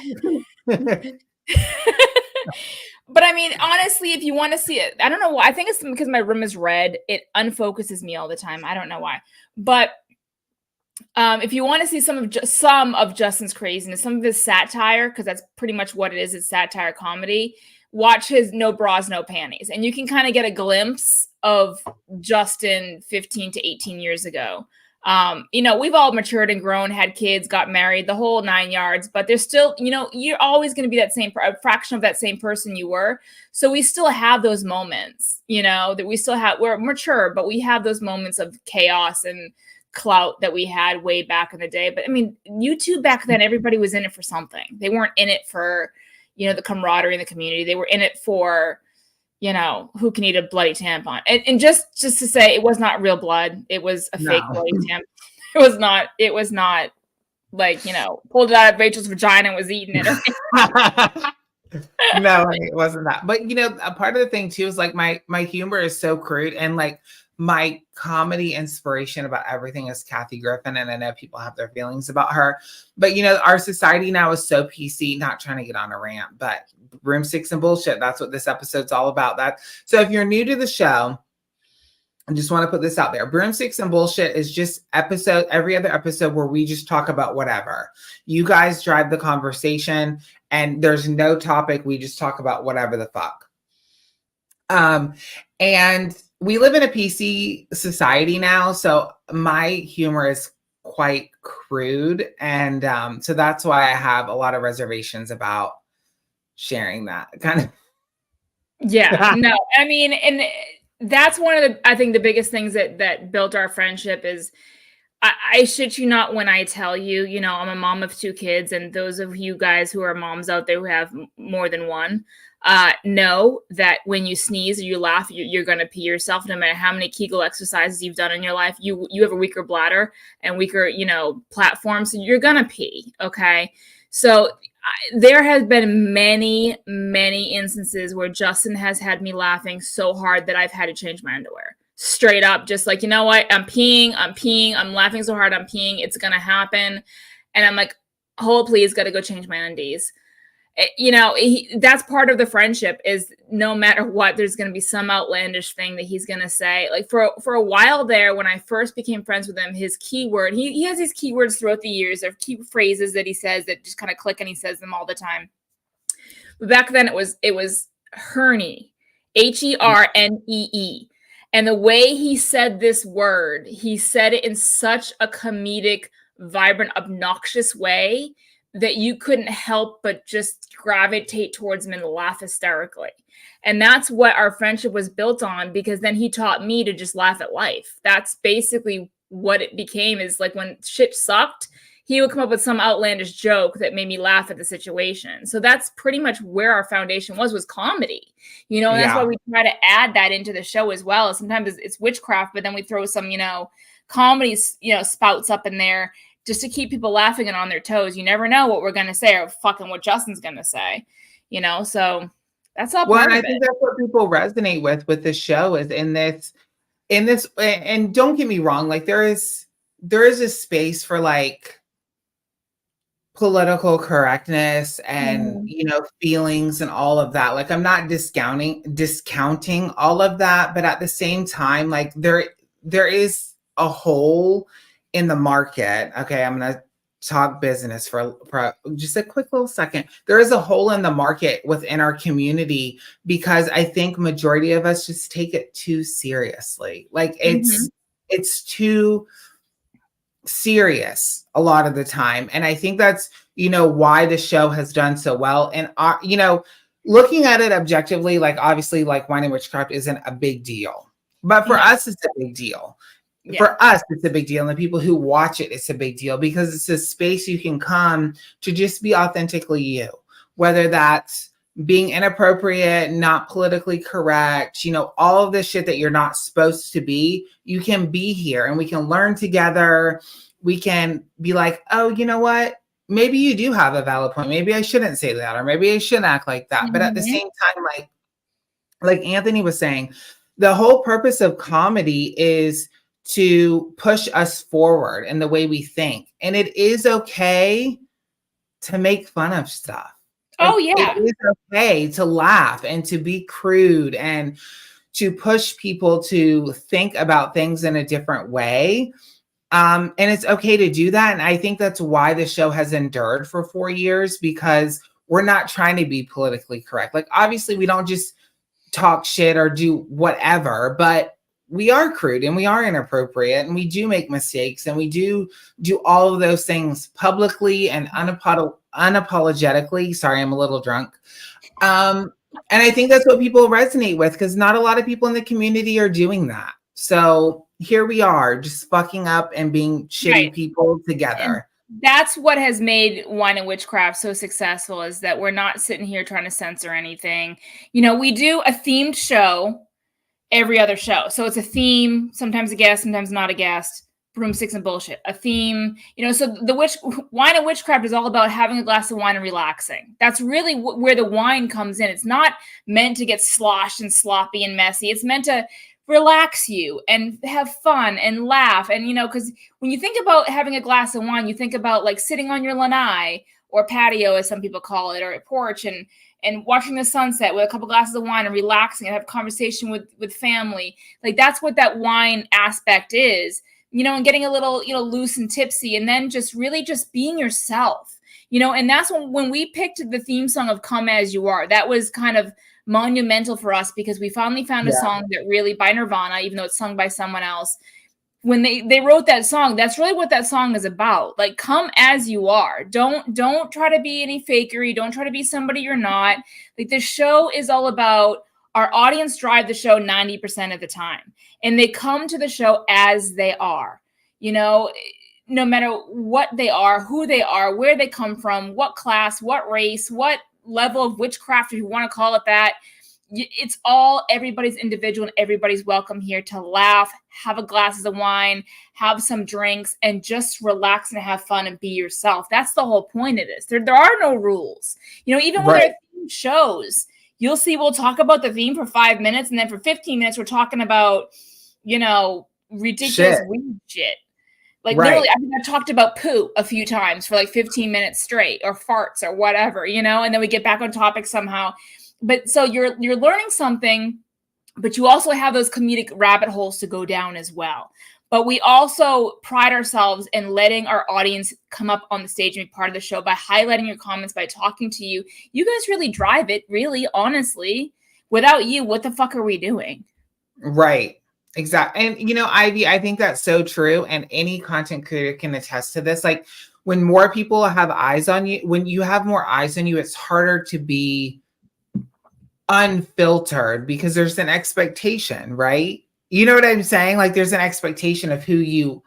Speaker 1: But I mean, honestly, if you want to see it, I don't know why. I think it's because my room is red. It unfocuses me all the time. I don't know why. But if you want to see some of Justin's craziness, some of his satire, because that's pretty much what it is. It's satire comedy. Watch his No Bras, No Panties. And you can kind of get a glimpse of Justin 15 to 18 years ago. You know, we've all matured and grown, had kids, got married, the whole 9 yards, but there's still, you know, you're always going to be a fraction of that same person you were. So we still have those moments, you know, that we're mature, but we have those moments of chaos and clout that we had way back in the day. But I mean, YouTube back then, everybody was in it for something. They weren't in it for, you know, the camaraderie in the community. They were in it for, you know, who can eat a bloody tampon? And just to say, it was not real blood. It was a fake bloody tampon. It was not like, you know, pulled it out of Rachel's vagina and was eating it.
Speaker 3: No, it wasn't that. But, you know, a part of the thing too is like my humor is so crude, and like my comedy inspiration about everything is Kathy Griffin. And I know people have their feelings about her, but you know, our society now is so PC, not trying to get on a rant, but Broomsticks and Bullshit. That's what this episode's all about. That. So if you're new to the show, I just want to put this out there. Broomsticks and Bullshit is just every other episode where we just talk about whatever. You guys drive the conversation and there's no topic. We just talk about whatever the fuck. And we live in a PC society now. So my humor is quite crude. And so that's why I have a lot of reservations about sharing that kind of.
Speaker 1: Yeah, no, I mean, and that's one of the, I think the biggest things that built our friendship is, I shit you not when I tell you, you know, I'm a mom of 2 kids, and those of you guys who are moms out there who have more than one, know that when you sneeze or you laugh, you're going to pee yourself. No matter how many Kegel exercises you've done in your life, you have a weaker bladder and weaker, you know, platform, so you're going to pee. Okay, so there has been many, many instances where Justin has had me laughing so hard that I've had to change my underwear. Straight up, just like, you know what? I'm peeing, I'm laughing so hard, I'm peeing, it's gonna happen. And I'm like, hold, please, gotta go change my undies. You know, that's part of the friendship, is no matter what, there's gonna be some outlandish thing that he's gonna say. Like for a while there, when I first became friends with him, his keyword, he has these keywords throughout the years, or key phrases that he says that just kind of click, and he says them all the time. But back then it was Herney, Hernee. And the way he said this word, he said it in such a comedic, vibrant, obnoxious way that you couldn't help but just gravitate towards him and laugh hysterically. And that's what our friendship was built on, because then he taught me to just laugh at life. That's basically what it became, is like when shit sucked, he would come up with some outlandish joke that made me laugh at the situation. So that's pretty much where our foundation was comedy, you know, and that's why we try to add that into the show as well. Sometimes it's witchcraft, but then we throw some, you know, comedy, you know, spouts up in there just to keep people laughing and on their toes. You never know what we're going to say, or fucking what Justin's going to say, you know? So that's all part of it.
Speaker 3: I think that's what people resonate with the show, is in this, and don't get me wrong, like there is a space for like political correctness and you know, feelings and all of that. Like I'm not discounting all of that, but at the same time, like there is a hole in the market. Okay, I'm gonna talk business for just a quick little second. There is a hole in the market within our community, because I think majority of us just take it too seriously. Like it's too serious a lot of the time. And I think that's, you know, why the show has done so well. And, you know, looking at it objectively, like obviously like Wine and Witchcraft isn't a big deal, but for us, it's a big deal. Yeah. For us, it's a big deal. And the people who watch it, it's a big deal, because it's a space you can come to just be authentically you, whether that's being inappropriate, not politically correct, you know, all of this shit that you're not supposed to be, you can be here and we can learn together. We can be like, oh, you know what? Maybe you do have a valid point. Maybe I shouldn't say that, or maybe I shouldn't act like that. But at the same time, like Anthony was saying, the whole purpose of comedy is to push us forward in the way we think. And it is okay to make fun of stuff.
Speaker 1: Oh, yeah.
Speaker 3: It is okay to laugh and to be crude and to push people to think about things in a different way. And it's okay to do that. And I think that's why the show has endured for 4 years, because we're not trying to be politically correct. Like, obviously, we don't just talk shit or do whatever, but we are crude and we are inappropriate and we do make mistakes and we do all of those things publicly and unapologetically. Sorry, I'm a little drunk. And I think that's what people resonate with, because not a lot of people in the community are doing that. So here we are, just fucking up and being shitty people together.
Speaker 1: And that's what has made Wine and Witchcraft so successful, is that we're not sitting here trying to censor anything. You know, we do a themed show every other show. So it's a theme, sometimes a guest, sometimes not a guest. Broomsticks and Bullshit, a theme, you know. So Wine and Witchcraft is all about having a glass of wine and relaxing. That's really where the wine comes in. It's not meant to get sloshed and sloppy and messy. It's meant to relax you and have fun and laugh. And, you know, because when you think about having a glass of wine, you think about like sitting on your lanai or patio, as some people call it, or a porch, and watching the sunset with a couple glasses of wine and relaxing and have a conversation with family. Like, that's what that wine aspect is. You know, and getting a little, you know, loose and tipsy, and then just really just being yourself, you know. And that's when we picked the theme song of Come As You Are. That was kind of monumental for us, because we finally found a song that really, by Nirvana, even though it's sung by someone else, when they wrote that song, that's really what that song is about. Like, come as you are. Don't try to be any fakery. Don't try to be somebody you're not. Like, the show is all about our audience drive the show 90% of the time. And they come to the show as they are, you know, no matter what they are, who they are, where they come from, what class, what race, what level of witchcraft, if you want to call it that. It's all everybody's individual and everybody's welcome here to laugh, have a glass of wine, have some drinks, and just relax and have fun and be yourself. That's the whole point of this. There are no rules. You know, even when there are theme shows, you'll see we'll talk about the theme for 5 minutes, and then for 15 minutes, we're talking about, you know, ridiculous weird shit. Like, literally, I think I've talked about poo a few times for like 15 minutes straight, or farts or whatever, you know, and then we get back on topic somehow. But so you're learning something, but you also have those comedic rabbit holes to go down as well. But we also pride ourselves in letting our audience come up on the stage and be part of the show by highlighting your comments, by talking to you. You guys really drive it, really, honestly. Without you, what the fuck are we doing?
Speaker 3: Right. Exactly. And, you know, Ivy, I think that's so true. And any content creator can attest to this. Like, when more people have eyes on you, when you have more eyes on you, it's harder to be unfiltered because there's an expectation, right? You know what I'm saying? Like, there's an expectation of who you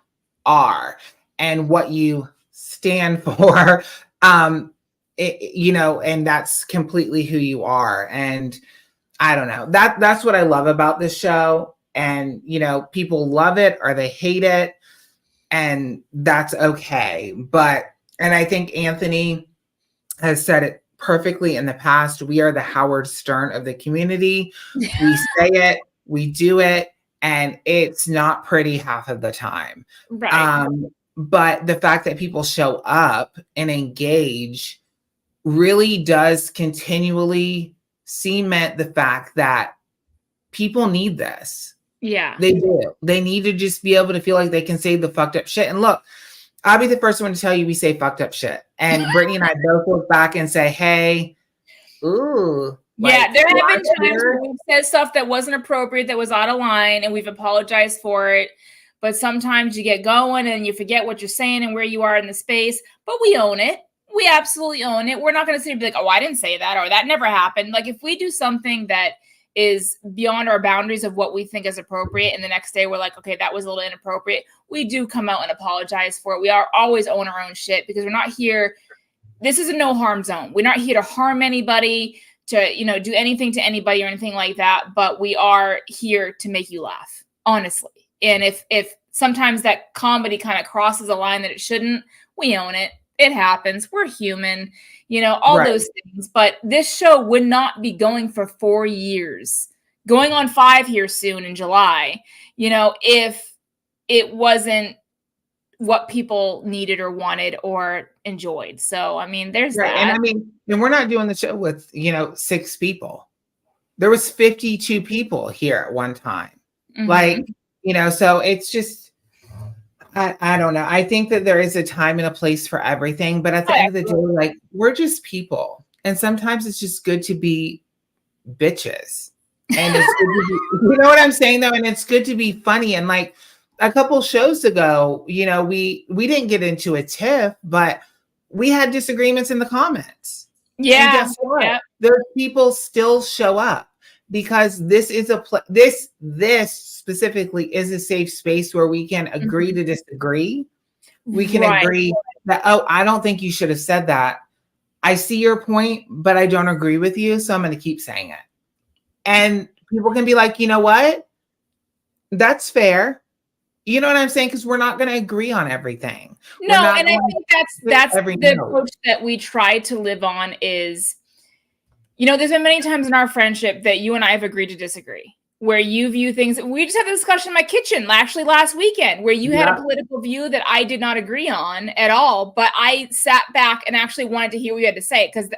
Speaker 3: are and what you stand for. You know, and that's completely who you are. And I don't know, that's what I love about this show. And, you know, people love it or they hate it, and that's okay. And I think Anthony has said it perfectly in the past. We are the Howard Stern of the community. We say it, we do it, and it's not pretty half of the time.
Speaker 1: Right.
Speaker 3: But the fact that people show up and engage really does continually cement the fact that people need this.
Speaker 1: Yeah.
Speaker 3: They do. They need to just be able to feel like they can say the fucked up shit. And look, I'll be the first one to tell you we say fucked up shit. And Brittany and I both look back and say, hey, ooh.
Speaker 1: Yeah, there have been times where we've said stuff that wasn't appropriate, that was out of line, and we've apologized for it. But sometimes you get going and you forget what you're saying and where you are in the space. But we own it. We absolutely own it. We're not going to sit and be like, oh, I didn't say that, or that never happened. Like, if we do something that is beyond our boundaries of what we think is appropriate, and the next day we're like, okay, that was a little inappropriate, we do come out and apologize for it. We are always own our own shit, because we're not here. This is a no harm zone. We're not here to harm anybody, to, you know, do anything to anybody or anything like that. But we are here to make you laugh, honestly. And if sometimes that comedy kind of crosses a line that it shouldn't, we own it. It happens. We're human, you know, all those things. But this show would not be going for 4 years, going on 5 here soon in July, you know, if it wasn't what people needed or wanted or enjoyed. So, I mean, there's that.
Speaker 3: And I mean, and we're not doing the show with, you know, 6 people. There was 52 people here at one time. Mm-hmm. Like, you know, so it's just, I don't know. I think that there is a time and a place for everything, but at the end of the day, like, we're just people. And sometimes it's just good to be bitches. And it's good to be, you know what I'm saying though? And it's good to be funny. And like a couple shows ago, you know, we didn't get into a tiff, but we had disagreements in the comments.
Speaker 1: Yeah.
Speaker 3: And guess what? Yeah. Those people still show up, because this is this specifically is a safe space where we can agree to disagree. We can agree that, oh, I don't think you should have said that. I see your point, but I don't agree with you, so I'm going to keep saying it. And people can be like, you know what? That's fair. You know what I'm saying? Because we're not going to agree on everything.
Speaker 1: No, and I think that's the approach that we try to live on is, you know, there's been many times in our friendship that you and I have agreed to disagree, where you view things. We just had a discussion in my kitchen actually last weekend where you had a political view that I did not agree on at all, but I sat back and actually wanted to hear what you had to say, because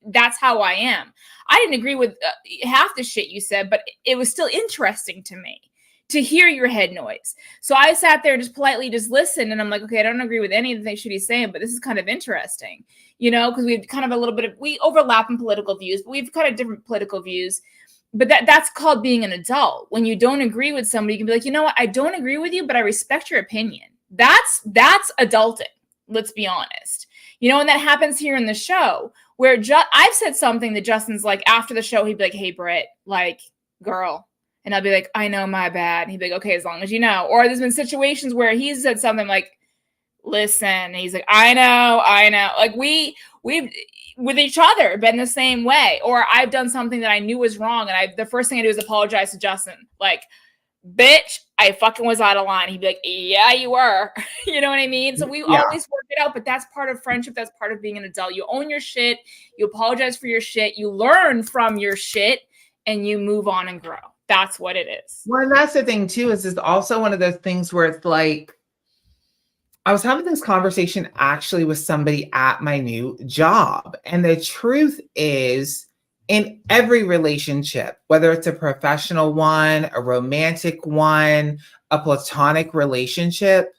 Speaker 1: that's how I am. I didn't agree with half the shit you said, but it was still interesting to me to hear your head noise. So I sat there and just politely just listened, and I'm like, okay, I don't agree with any of the things he's saying, but this is kind of interesting, you know, because we've kind of we overlap in political views, but we've kind of different political views. but that's called being an adult. When you don't agree with somebody, you can be like, you know what, I don't agree with you, but I respect your opinion. That's adulting. Let's be honest. You know, and that happens here in the show where I've said something that Justin's like, after the show, he'd be like, hey, Britt, like, girl. And I'll be like, I know, my bad. And he'd be like, okay, as long as you know. Or there's been situations where he's said something like, listen. And he's like, I know. Like we've with each other been the same way. Or I've done something that I knew was wrong. And the first thing I do is apologize to Justin. Like, bitch, I fucking was out of line. He'd be like, yeah, you were. You know what I mean? So we always work it out, but that's part of friendship. That's part of being an adult. You own your shit. You apologize for your shit. You learn from your shit and you move on and grow. That's what it is.
Speaker 3: Well, and that's the thing too, is it's also one of those things where it's like, I was having this conversation actually with somebody at my new job. And the truth is, in every relationship, whether it's a professional one, a romantic one, a platonic relationship,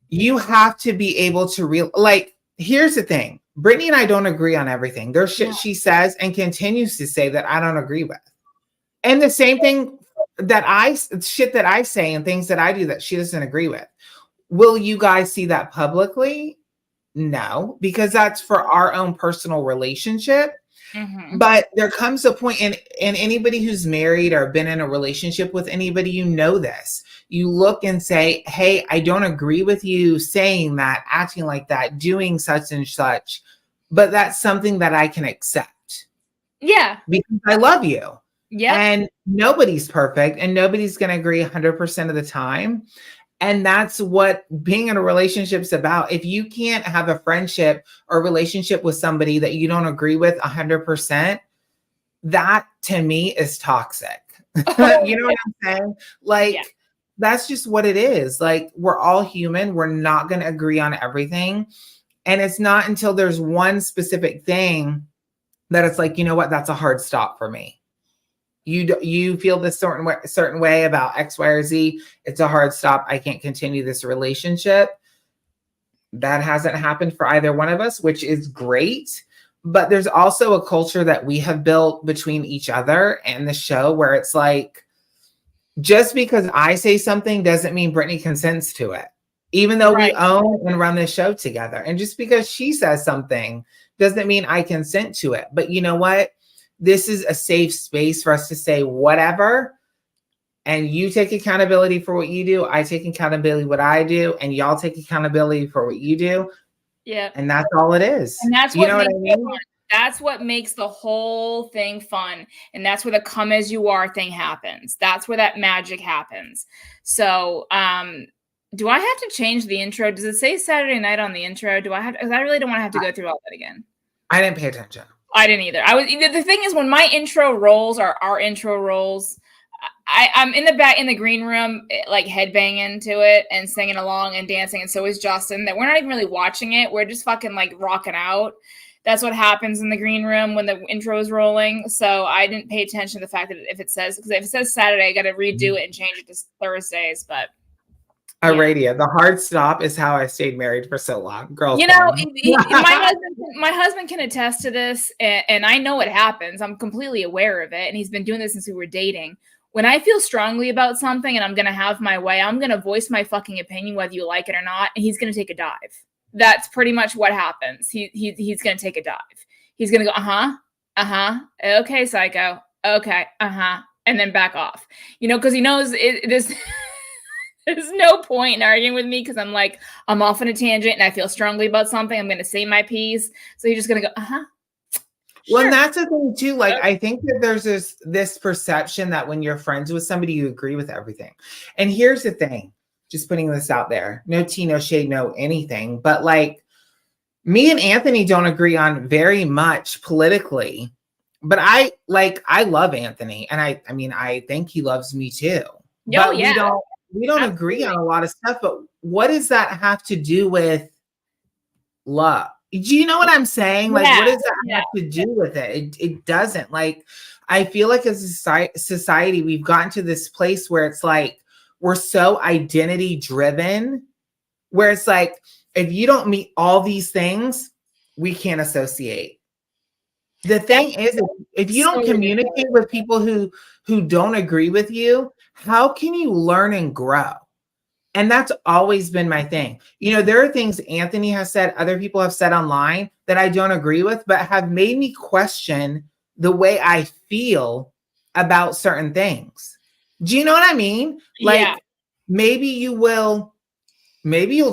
Speaker 3: you have to be able to like, here's the thing. Brittany and I don't agree on everything. There's shit she says and continues to say that I don't agree with. And the same thing that I say and things that I do that she doesn't agree with. Will you guys see that publicly? No, because that's for our own personal relationship. Mm-hmm. But there comes a point, and anybody who's married or been in a relationship with anybody, you know this. You look and say, hey, I don't agree with you saying that, acting like that, doing such and such, but that's something that I can accept.
Speaker 1: Yeah.
Speaker 3: Because I love you.
Speaker 1: Yeah.
Speaker 3: And nobody's perfect and nobody's going to agree 100% of the time. And that's what being in a relationship is about. If you can't have a friendship or relationship with somebody that you don't agree with 100%, that to me is toxic. Oh, you know what I'm saying? Like, that's just what it is. Like, we're all human. We're not going to agree on everything. And it's not until there's one specific thing that it's like, you know what? That's a hard stop for me. You feel this certain way about X, Y, or Z. It's a hard stop. I can't continue this relationship. That hasn't happened for either one of us, which is great. But there's also a culture that we have built between each other and the show where it's like, just because I say something doesn't mean Brittany consents to it, even though we own and run this show together. And just because she says something doesn't mean I consent to it. But you know what? This is a safe space for us to say whatever, and you take accountability for what you do. I take accountability what I do, and y'all take accountability for what you do.
Speaker 1: Yeah.
Speaker 3: And that's all it is.
Speaker 1: And that's what makes it fun. That's what makes the whole thing fun. And that's where the come as you are thing happens. That's where that magic happens. So, do I have to change the intro? Does it say Saturday night on the intro? Do I have? Because I really don't want to have to go through all that again.
Speaker 3: I didn't pay attention.
Speaker 1: I didn't either. The thing is, when my intro rolls or our intro rolls, I'm in the green room, like headbanging to it and singing along and dancing. And so is Justin. That we're not even really watching it. We're just fucking like rocking out. That's what happens in the green room when the intro is rolling. So I didn't pay attention to the fact that if it says Saturday, I got to redo it and change it to Thursdays. But
Speaker 3: radio. The hard stop is how I stayed married for so long. Girls,
Speaker 1: you know, my husband can attest to this, and I know it happens. I'm completely aware of it, and he's been doing this since we were dating. When I feel strongly about something and I'm going to have my way, I'm going to voice my fucking opinion, whether you like it or not, and he's going to take a dive. That's pretty much what happens. He's going to take a dive. He's going to go, okay, psycho, okay, and then back off. You know, because he knows this. There's no point in arguing with me because I'm like, I'm off on a tangent and I feel strongly about something. I'm going to say my piece. So you're just going to go, Sure.
Speaker 3: Well, and that's the thing too. Like, I think that there's this perception that when you're friends with somebody, you agree with everything. And here's the thing, just putting this out there, no tea, no shade, no anything. But like, me and Anthony don't agree on very much politically, but I love Anthony. And I think he loves me too.
Speaker 1: Oh, yeah.
Speaker 3: We don't agree on a lot of stuff, but what does that have to do with love? Do you know what I'm saying? Like, what does that have to do with it? It doesn't. Like, I feel like as a society, we've gotten to this place where it's like, we're so identity driven, where it's like, if you don't meet all these things, we can't associate. The thing is, if you don't
Speaker 1: So
Speaker 3: communicate with people who don't agree with you, how can you learn and grow? And that's always been my thing. You know, there are things Anthony has said, other people have said online that I don't agree with, but have made me question the way I feel about certain things. Do you know what I mean?
Speaker 1: yeah.
Speaker 3: Like maybe you'll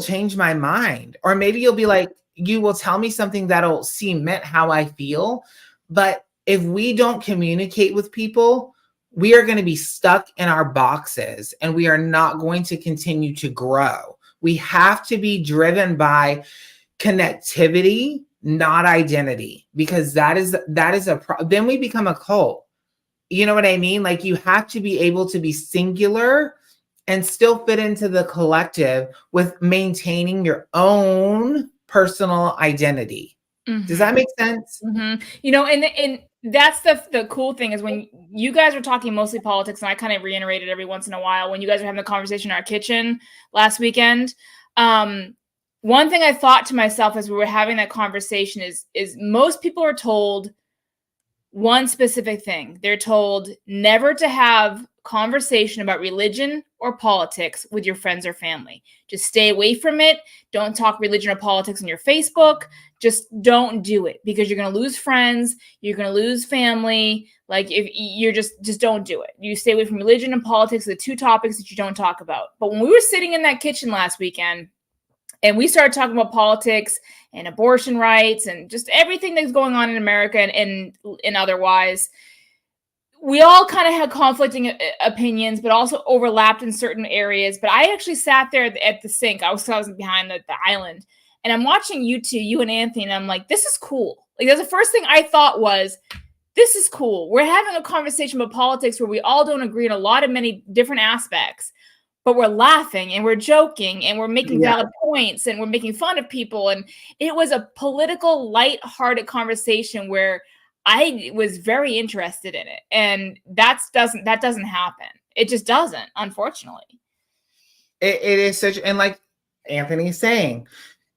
Speaker 3: change my mind, or maybe you'll be like, you will tell me something that'll cement how I feel. But if we don't communicate with people, we are going to be stuck in our boxes and we are not going to continue to grow. We have to be driven by connectivity, not identity, because that is then we become a cult. You know what I mean? Like you have to be able to be singular and still fit into the collective with maintaining your own personal identity. Does that make sense?
Speaker 1: You know, and that's the cool thing is when you guys were talking mostly politics, and I kind of reiterated every once in a while when you guys were having the conversation in our kitchen last weekend. One thing I thought to myself as we were having that conversation is most people are told one specific thing. They're told never to have conversation about religion or politics with your friends or family. Just stay away from it. Don't talk religion or politics on your Facebook. Just don't do it because you're going to lose friends. You're going to lose family. Like if you're just don't do it. You stay away from religion and politics, the two topics that you don't talk about. But when we were sitting in that kitchen last weekend and we started talking about politics and abortion rights and just everything that's going on in America and otherwise, we all kind of had conflicting opinions, but also overlapped in certain areas. But I actually sat there at the sink. I was behind the island, and I'm watching you two, you and Anthony, and I'm like, this is cool. Like, that's the first thing I thought was, this is cool. We're having a conversation about politics where we all don't agree in many different aspects, but we're laughing and we're joking and we're making valid points and we're making fun of people. And it was a political, light-hearted conversation where I was very interested in it, and that doesn't happen. It just doesn't, unfortunately.
Speaker 3: It is such, and like Anthony's saying,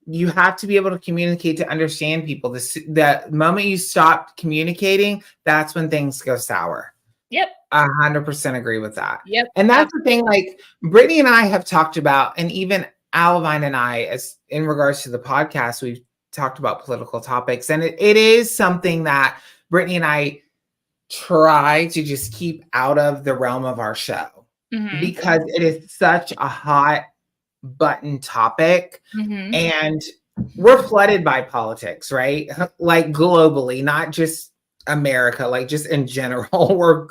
Speaker 3: you have to be able to communicate to understand people. The moment you stop communicating, that's when things go sour.
Speaker 1: Yep.
Speaker 3: 100% agree with that.
Speaker 1: Yep.
Speaker 3: And that's the thing, like Brittany and I have talked about, and even Alvine and I, as in regards to the podcast, we've talked about political topics, and it is something that Brittany and I try to just keep out of the realm of our show because it is such a hot button topic and we're flooded by politics, right? Like globally, not just America, like just in general, we're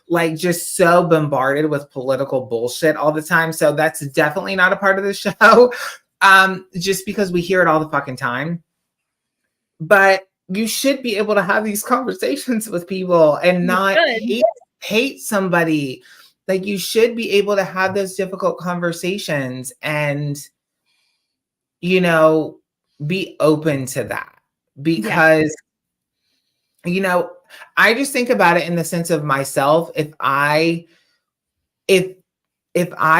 Speaker 3: like just so bombarded with political bullshit all the time. So that's definitely not a part of the show, just because we hear it all the fucking time. But you should be able to have these conversations with people and not hate somebody. Like you should be able to have those difficult conversations and, you know, be open to that because, you know, I just think about it in the sense of myself. If I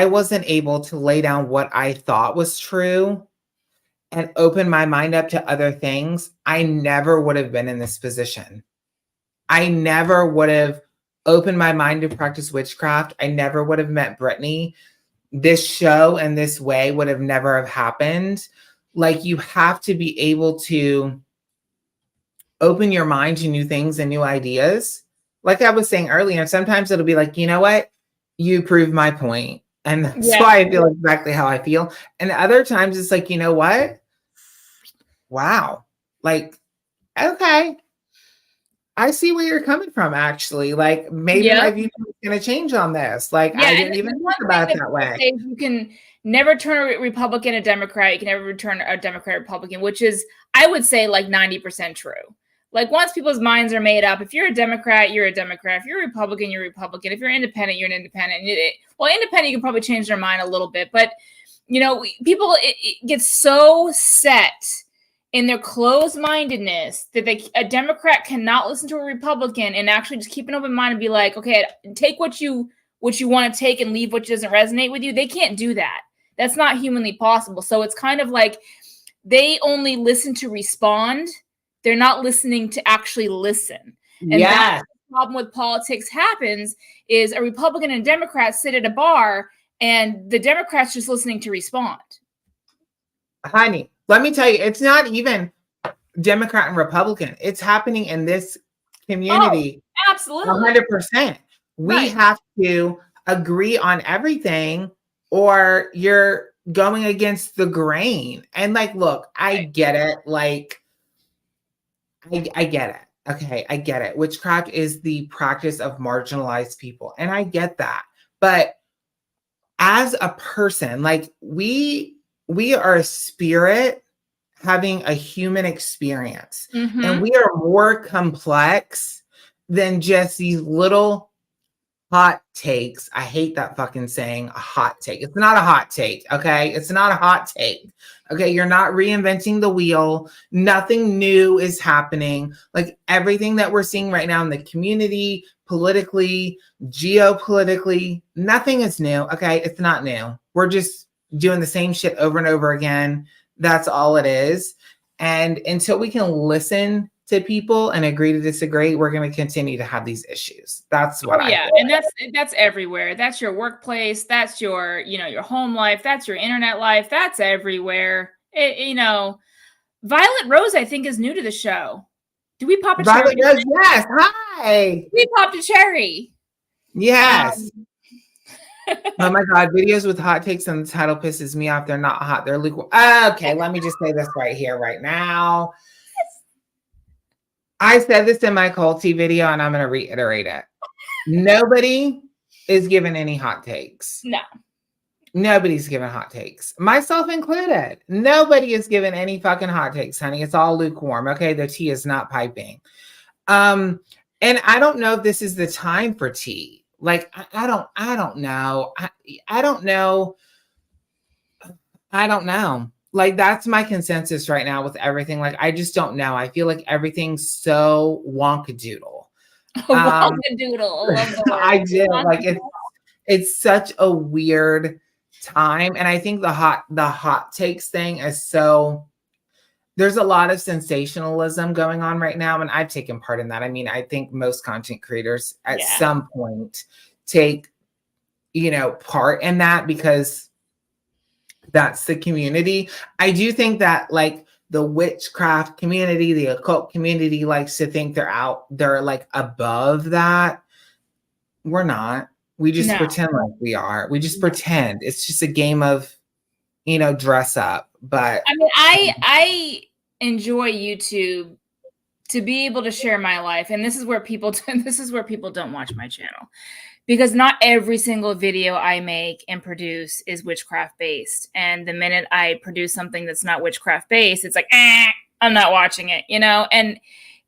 Speaker 3: wasn't able to lay down what I thought was true and open my mind up to other things, I never would have been in this position. I never would have opened my mind to practice witchcraft. I never would have met Brittany. This show and this way would have never have happened. Like you have to be able to open your mind to new things and new ideas. Like I was saying earlier, sometimes it'll be like, you know what? You proved my point. And that's why I feel exactly how I feel. And other times it's like, you know what? Wow. Like, okay. I see where you're coming from, actually. Like, maybe my view is going to change on this. Like, I didn't even think about it that way.
Speaker 1: You can never turn a Republican a Democrat. You can never turn a Democrat Republican, which is, I would say, like 90% true. Like, once people's minds are made up, if you're a Democrat, you're a Democrat. If you're a Republican, you're a Republican. If you're independent, you're an independent. Independent, you can probably change their mind a little bit. But, you know, people it gets so set in their closed-mindedness that a Democrat cannot listen to a Republican and actually just keep an open mind and be like, okay, take what you want to take and leave what doesn't resonate with you. They can't do that. That's not humanly possible. So it's kind of like they only listen to respond They're not listening to actually listen. And that's the problem with politics happens is a Republican and Democrat sit at a bar and the Democrats just listening to respond.
Speaker 3: Honey, let me tell you, it's not even Democrat and Republican. It's happening in this community.
Speaker 1: Oh, absolutely.
Speaker 3: 100%. We have to agree on everything or you're going against the grain. And like, look, I get it. Like, I get it. Okay, I get it. Witchcraft is the practice of marginalized people. And I get that. But as a person, like we are a spirit having a human experience. And we are more complex than just these little hot takes. I hate that fucking saying, a hot take. It's not a hot take, okay? It's not a hot take. Okay, you're not reinventing the wheel. Nothing new is happening. Like everything that we're seeing right now in the community, politically, geopolitically, nothing is new, okay? It's not new. We're just doing the same shit over and over again. That's all it is. And until we can listen to people and agree to disagree, we're going to continue to have these issues. That's what I
Speaker 1: and that's everywhere. That's your workplace. That's your, your home life. That's your internet life. That's everywhere. Violet Rose, I think, is new to the show. Do we pop a cherry?
Speaker 3: Violet Rose, yes. Hi.
Speaker 1: We popped a cherry.
Speaker 3: Yes. Oh my God, videos with hot takes on the title pisses me off. They're not hot. They're lukewarm. Okay, let me just say this right here, right now. I said this in my culty video and I'm going to reiterate it. Nobody is giving any hot takes.
Speaker 1: No.
Speaker 3: Nobody's giving hot takes. Myself included. Nobody is giving any fucking hot takes, honey. It's all lukewarm. Okay. The tea is not piping. And I don't know if this is the time for tea. Like, I don't know. I don't know. I don't know. Like, that's my consensus right now with everything. Like, I just don't know. I feel like everything's so wonkadoodle.
Speaker 1: Wonkadoodle.
Speaker 3: I do. Like, it's such a weird time. And I think the hot takes thing is so, there's a lot of sensationalism going on right now. And I've taken part in that. I mean, I think most content creators at some point take, part in that because that's the community. I do think that like the witchcraft community, the occult community likes to think they're like above that. We're not. We just pretend like we are. We just pretend. It's just a game of, dress up. But
Speaker 1: I mean, I enjoy YouTube to be able to share my life. And this is where people don't watch my channel. Because not every single video I make and produce is witchcraft based. And the minute I produce something that's not witchcraft based, it's like, I'm not watching it, And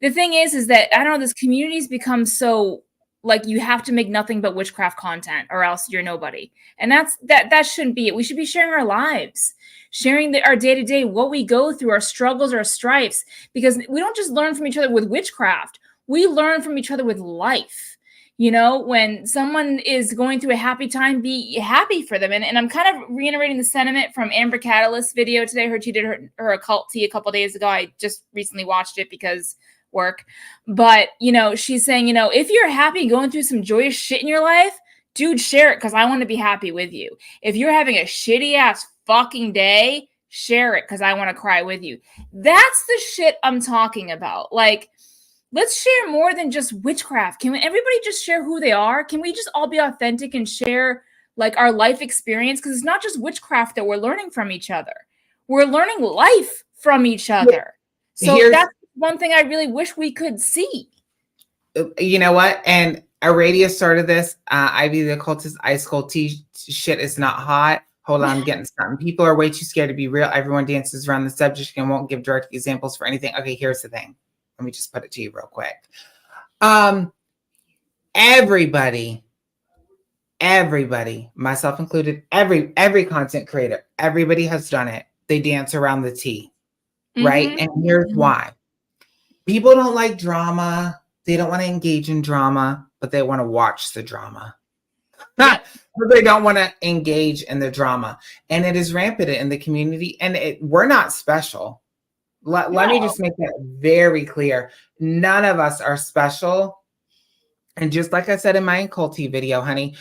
Speaker 1: the thing is that, I don't know, this community's become so, like, you have to make nothing but witchcraft content or else you're nobody. And that shouldn't be it. We should be sharing our lives, sharing our day-to-day, what we go through, our struggles, our stripes, because we don't just learn from each other with witchcraft. We learn from each other with life. When someone is going through a happy time, be happy for them. And I'm kind of reiterating the sentiment from Amber Catalyst's video today. She did her occult tea a couple days ago. I just recently watched it because work. But, she's saying, if you're happy going through some joyous shit in your life, dude, share it because I want to be happy with you. If you're having a shitty ass fucking day, share it because I want to cry with you. That's the shit I'm talking about. Like, let's share more than just witchcraft. Can everybody just share who they are? Can we just all be authentic and share like our life experience? Because it's not just witchcraft that we're learning from each other. We're learning life from each other. So that's one thing I really wish we could see.
Speaker 3: You know what? And Aradia started this. Ivy the occultist, ice cold tea shit is not hot. Hold on, I'm getting something. People are way too scared to be real. Everyone dances around the subject and won't give direct examples for anything. Okay, here's the thing. Let me just put it to you real quick. Everybody, myself included, every content creator, everybody has done it. They dance around the tea, right? And here's why. People don't like drama. They don't want to engage in drama, but they want to watch the drama. But they don't want to engage in the drama. And it is rampant in the community. And we're not special. Let me just make that very clear. None of us are special. And just like I said in my occulty video, honey,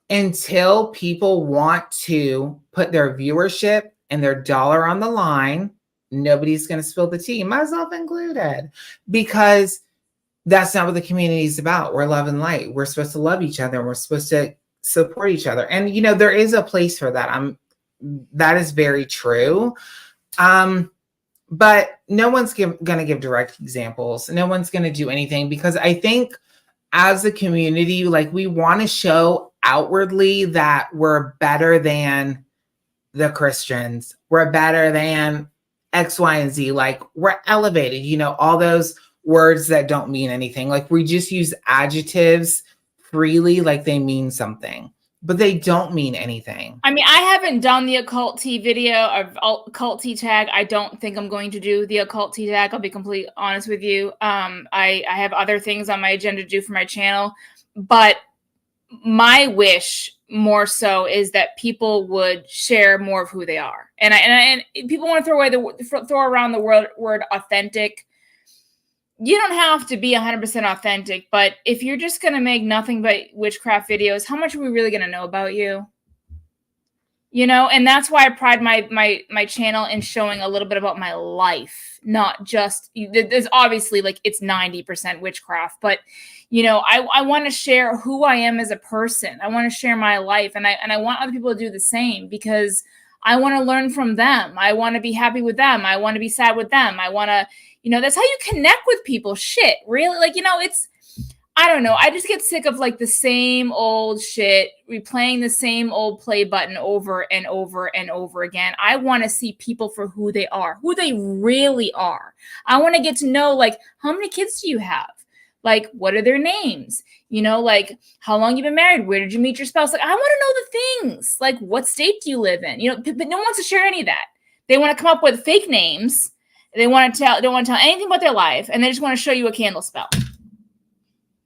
Speaker 3: until people want to put their viewership and their dollar on the line, nobody's going to spill the tea, myself included, because that's not what the community is about. We're love and light. We're supposed to love each other. And we're supposed to support each other. And, you know, there is a place for that. That is very true. But no one's going to give direct examples. No one's going to do anything, because I think as a community, like, we want to show outwardly that we're better than the Christians. We're better than X, Y, and Z. Like, we're elevated, you know, all those words that don't mean anything. Like, we just use adjectives freely like they mean something, but they don't mean anything.
Speaker 1: I mean, I haven't done the occulty video of occulty tag. I don't think I'm going to do the occulty tag. I'll be completely honest with you. I have other things on my agenda to do for my channel, but my wish more so is that people would share more of who they are. And people want to throw around the word authentic. You don't have to be 100% authentic, but if you're just going to make nothing but witchcraft videos, how much are we really going to know about you? You know, and that's why I pride my channel in showing a little bit about my life, not just, there's obviously, like, it's 90% witchcraft, but, you know, I want to share who I am as a person. I want to share my life, and I want other people to do the same, because I want to learn from them. I want to be happy with them. I want to be sad with them. I want to, you know, that's how you connect with people. Shit, really? Like, you know, I don't know. I just get sick of, like, the same old shit, replaying the same old play button over and over and over again. I want to see people for who they are, who they really are. I want to get to know, like, how many kids do you have? Like, what are their names? You know, like, how long you been married? Where did you meet your spouse? Like, I want to know the things. Like, what state do you live in? You know, but no one wants to share any of that. They want to come up with fake names. They don't want to tell anything about their life, and they just want to show you a candle spell.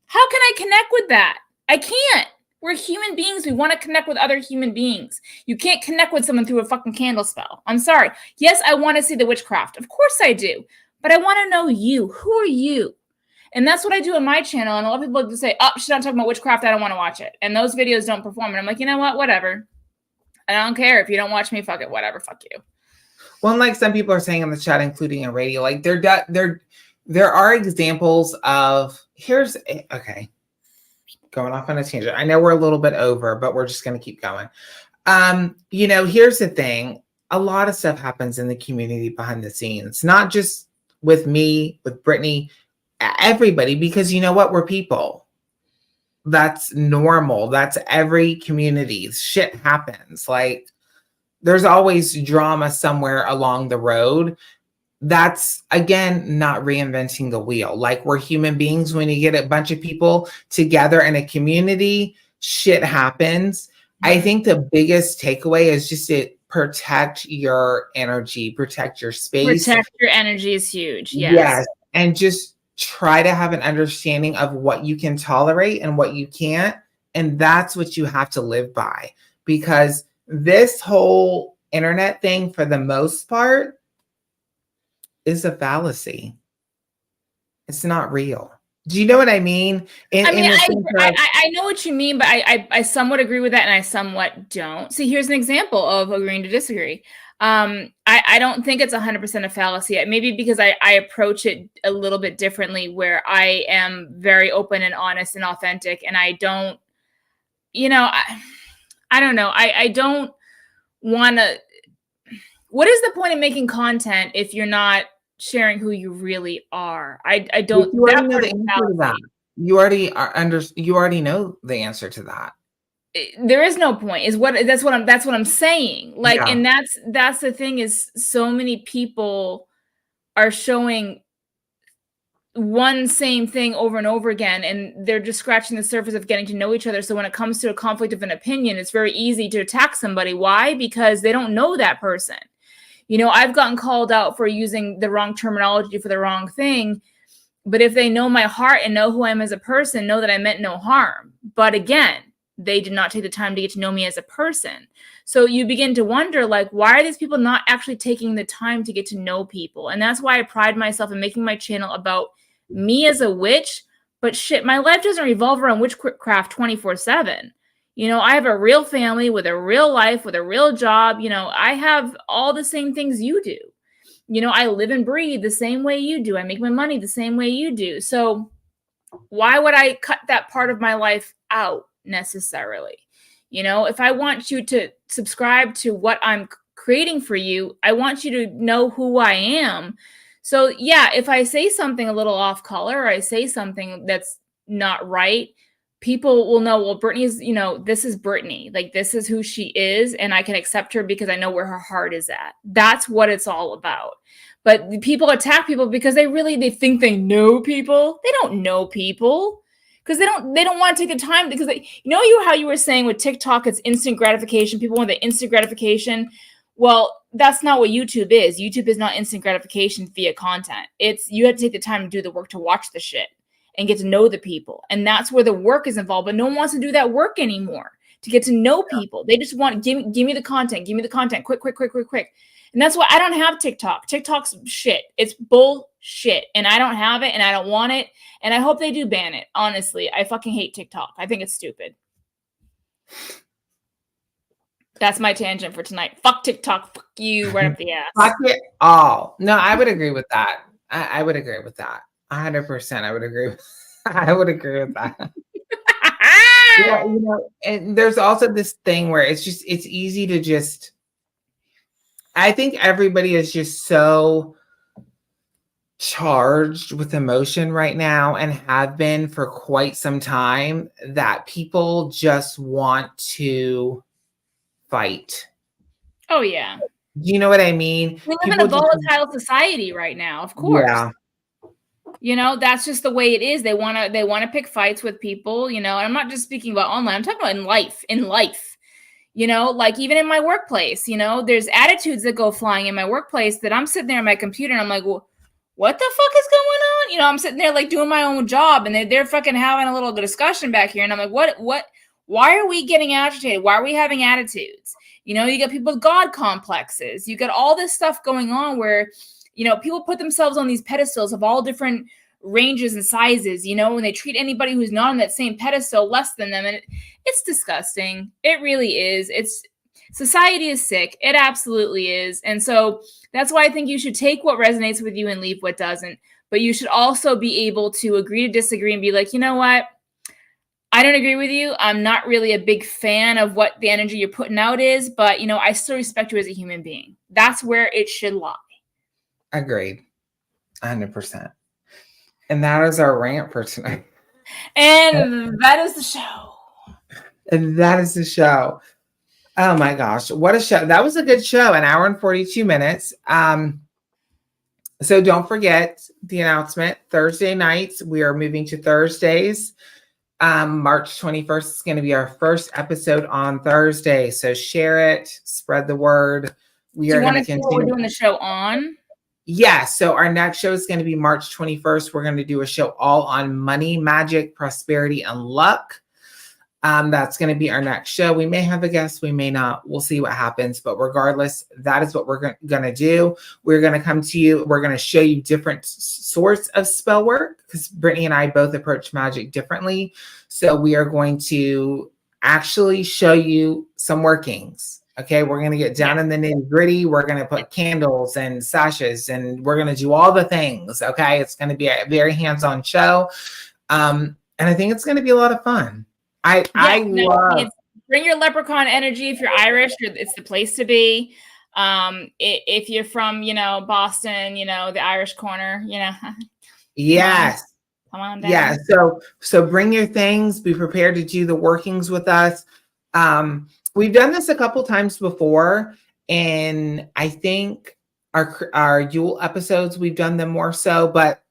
Speaker 1: How can I connect with that? I can't. We're human beings. We want to connect with other human beings. You can't connect with someone through a fucking candle spell. I'm sorry. Yes, I want to see the witchcraft. Of course I do. But I want to know you. Who are you? And that's what I do on my channel. And a lot of people just say, oh, she's not talking about witchcraft. I don't want to watch it. And those videos don't perform. And I'm like, you know what? Whatever. I don't care. If you don't watch me, fuck it. Whatever. Fuck you.
Speaker 3: Well, like some people are saying in the chat, including in radio, like there are examples of, okay, going off on a tangent. I know we're a little bit over, but we're just going to keep going. You know, here's the thing. A lot of stuff happens in the community behind the scenes, not just with me, with Brittany, everybody, because you know what? We're people. That's normal. That's every community. Shit happens. Like, there's always drama somewhere along the road. That's, again, not reinventing the wheel. Like, we're human beings. When you get a bunch of people together in a community, shit happens. I think the biggest takeaway is just to protect your energy, protect your space.
Speaker 1: Protect your energy is huge.
Speaker 3: Yes. And just try to have an understanding of what you can tolerate and what you can't. And that's what you have to live by, because this whole internet thing, for the most part, is a fallacy. It's not real. Do you know what I mean?
Speaker 1: I know what you mean, but I somewhat agree with that, and I somewhat don't. See, here's an example of agreeing to disagree. I don't think it's 100% a fallacy. Maybe because I approach it a little bit differently, where I am very open and honest and authentic, and I don't, you know, I don't know. I don't want to. What is the point of making content if you're not sharing who you really are? I don't.
Speaker 3: You already know the answer to that. You already know the answer to that.
Speaker 1: There is no point. That's what I'm saying. Like, yeah. And that's the thing, is so many people are showing one same thing over and over again, and they're just scratching the surface of getting to know each other. So when it comes to a conflict of an opinion, it's very easy to attack somebody. Why? Because they don't know that person. You know, I've gotten called out for using the wrong terminology for the wrong thing, but if they know my heart and know who I am as a person, know that I meant no harm. But again, they did not take the time to get to know me as a person. So you begin to wonder, like, why are these people not actually taking the time to get to know people? And that's why I pride myself in making my channel about me as a witch. But shit, my life doesn't revolve around witchcraft 24/7. You know, I have a real family with a real life, with a real job. You know, I have all the same things you do. You know, I live and breathe the same way you do. I make my money the same way you do. So why would I cut that part of my life out necessarily? You know, if I want you to subscribe to what I'm creating for you, I want you to know who I am. So yeah, if I say something a little off color, or I say something that's not right, people will know, well, Brittany's, you know, this is Brittany. Like, this is who she is, and I can accept her because I know where her heart is at. That's what it's all about. But people attack people because they think they know people. They don't know people because they don't want to take the time, because how you were saying with TikTok, it's instant gratification. People want the instant gratification. Well, that's not what YouTube is. YouTube is not instant gratification via content. It's, you have to take the time to do the work to watch the shit and get to know the people. And that's where the work is involved. But no one wants to do that work anymore to get to know people. They just want, give me the content. Give me the content. Quick. And that's why I don't have TikTok. TikTok's shit. It's bullshit. And I don't have it, and I don't want it. And I hope they do ban it. Honestly, I fucking hate TikTok. I think it's stupid. That's my tangent for tonight. Fuck TikTok. Fuck you right up the ass.
Speaker 3: Fuck it all. No, I would agree with that. I would agree with that. 100%. I would agree. I would agree with that. Yeah, you know, and there's also this thing where it's easy to just, I think everybody is just so charged with emotion right now, and have been for quite some time, that people just want to fight.
Speaker 1: Oh, yeah.
Speaker 3: You know what I mean?
Speaker 1: We live in a volatile society right now, of course. Yeah. You know, that's just the way it is. They want to pick fights with people, you know, and I'm not just speaking about online. I'm talking about in life. You know, like even in my workplace, you know, there's attitudes that go flying in my workplace that I'm sitting there on my computer and I'm like, well, what the fuck is going on? You know, I'm sitting there like doing my own job, and they're fucking having a little discussion back here. And I'm like, why are we getting agitated? Why are we having attitudes? You know, you got people with God complexes. You got all this stuff going on where, you know, people put themselves on these pedestals of all different ranges and sizes, you know, when they treat anybody who's not on that same pedestal less than them. And it's disgusting. It really is. Society is sick. It absolutely is. And so that's why I think you should take what resonates with you and leave what doesn't. But you should also be able to agree to disagree and be like, you know what? I don't agree with you. I'm not really a big fan of what the energy you're putting out is, but, you know, I still respect you as a human being. That's where it should lie. Agreed. 100%. And that is our rant for tonight. And that is the show. And that is the show. Oh my gosh. What a show. That was a good show. An hour and 42 minutes. So don't forget the announcement. Thursday nights, we are moving to Thursdays. March 21st is going to be our first episode on Thursday. So share it, spread the word. We are going to continue. We're doing the show on. Yeah, so our next show is going to be March 21st. We're going to do a show all on money, magic, prosperity, and luck. That's going to be our next show. We may have a guest, we may not. We'll see what happens. But regardless, that is what we're going to do. We're going to come to you. We're going to show you different sorts of spell work, because Brittany and I both approach magic differently. So we are going to actually show you some workings. Okay, we're going to get down in the nitty gritty. We're going to put candles and sashes, and we're going to do all the things. Okay, it's going to be a very hands-on show. And I think it's going to be a lot of fun. I love. Bring your leprechaun energy. If you're Irish, it's the place to be. If you're from, you know, Boston, you know, the Irish corner, you know. Yes. Come on down. Yeah. So bring your things. Be prepared to do the workings with us. We've done this a couple times before, and I think our Yule episodes, we've done them more so, but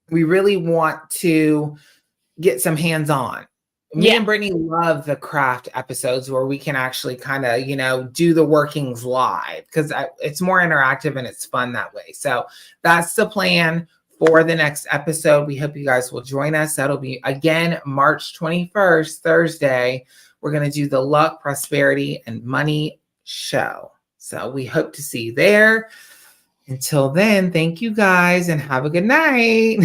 Speaker 1: we really want to get some hands-on. Me and Brittany love the craft episodes where we can actually kind of, you know, do the workings live, because it's more interactive and it's fun that way. So that's the plan
Speaker 3: for the next episode. We hope you guys will join us. That'll be, again, March 21st, Thursday. We're going to do the Luck, Prosperity, and Money show. So we hope to see you there. Until then, thank you guys and have a good night.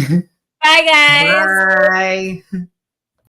Speaker 1: Bye, guys.
Speaker 3: Bye.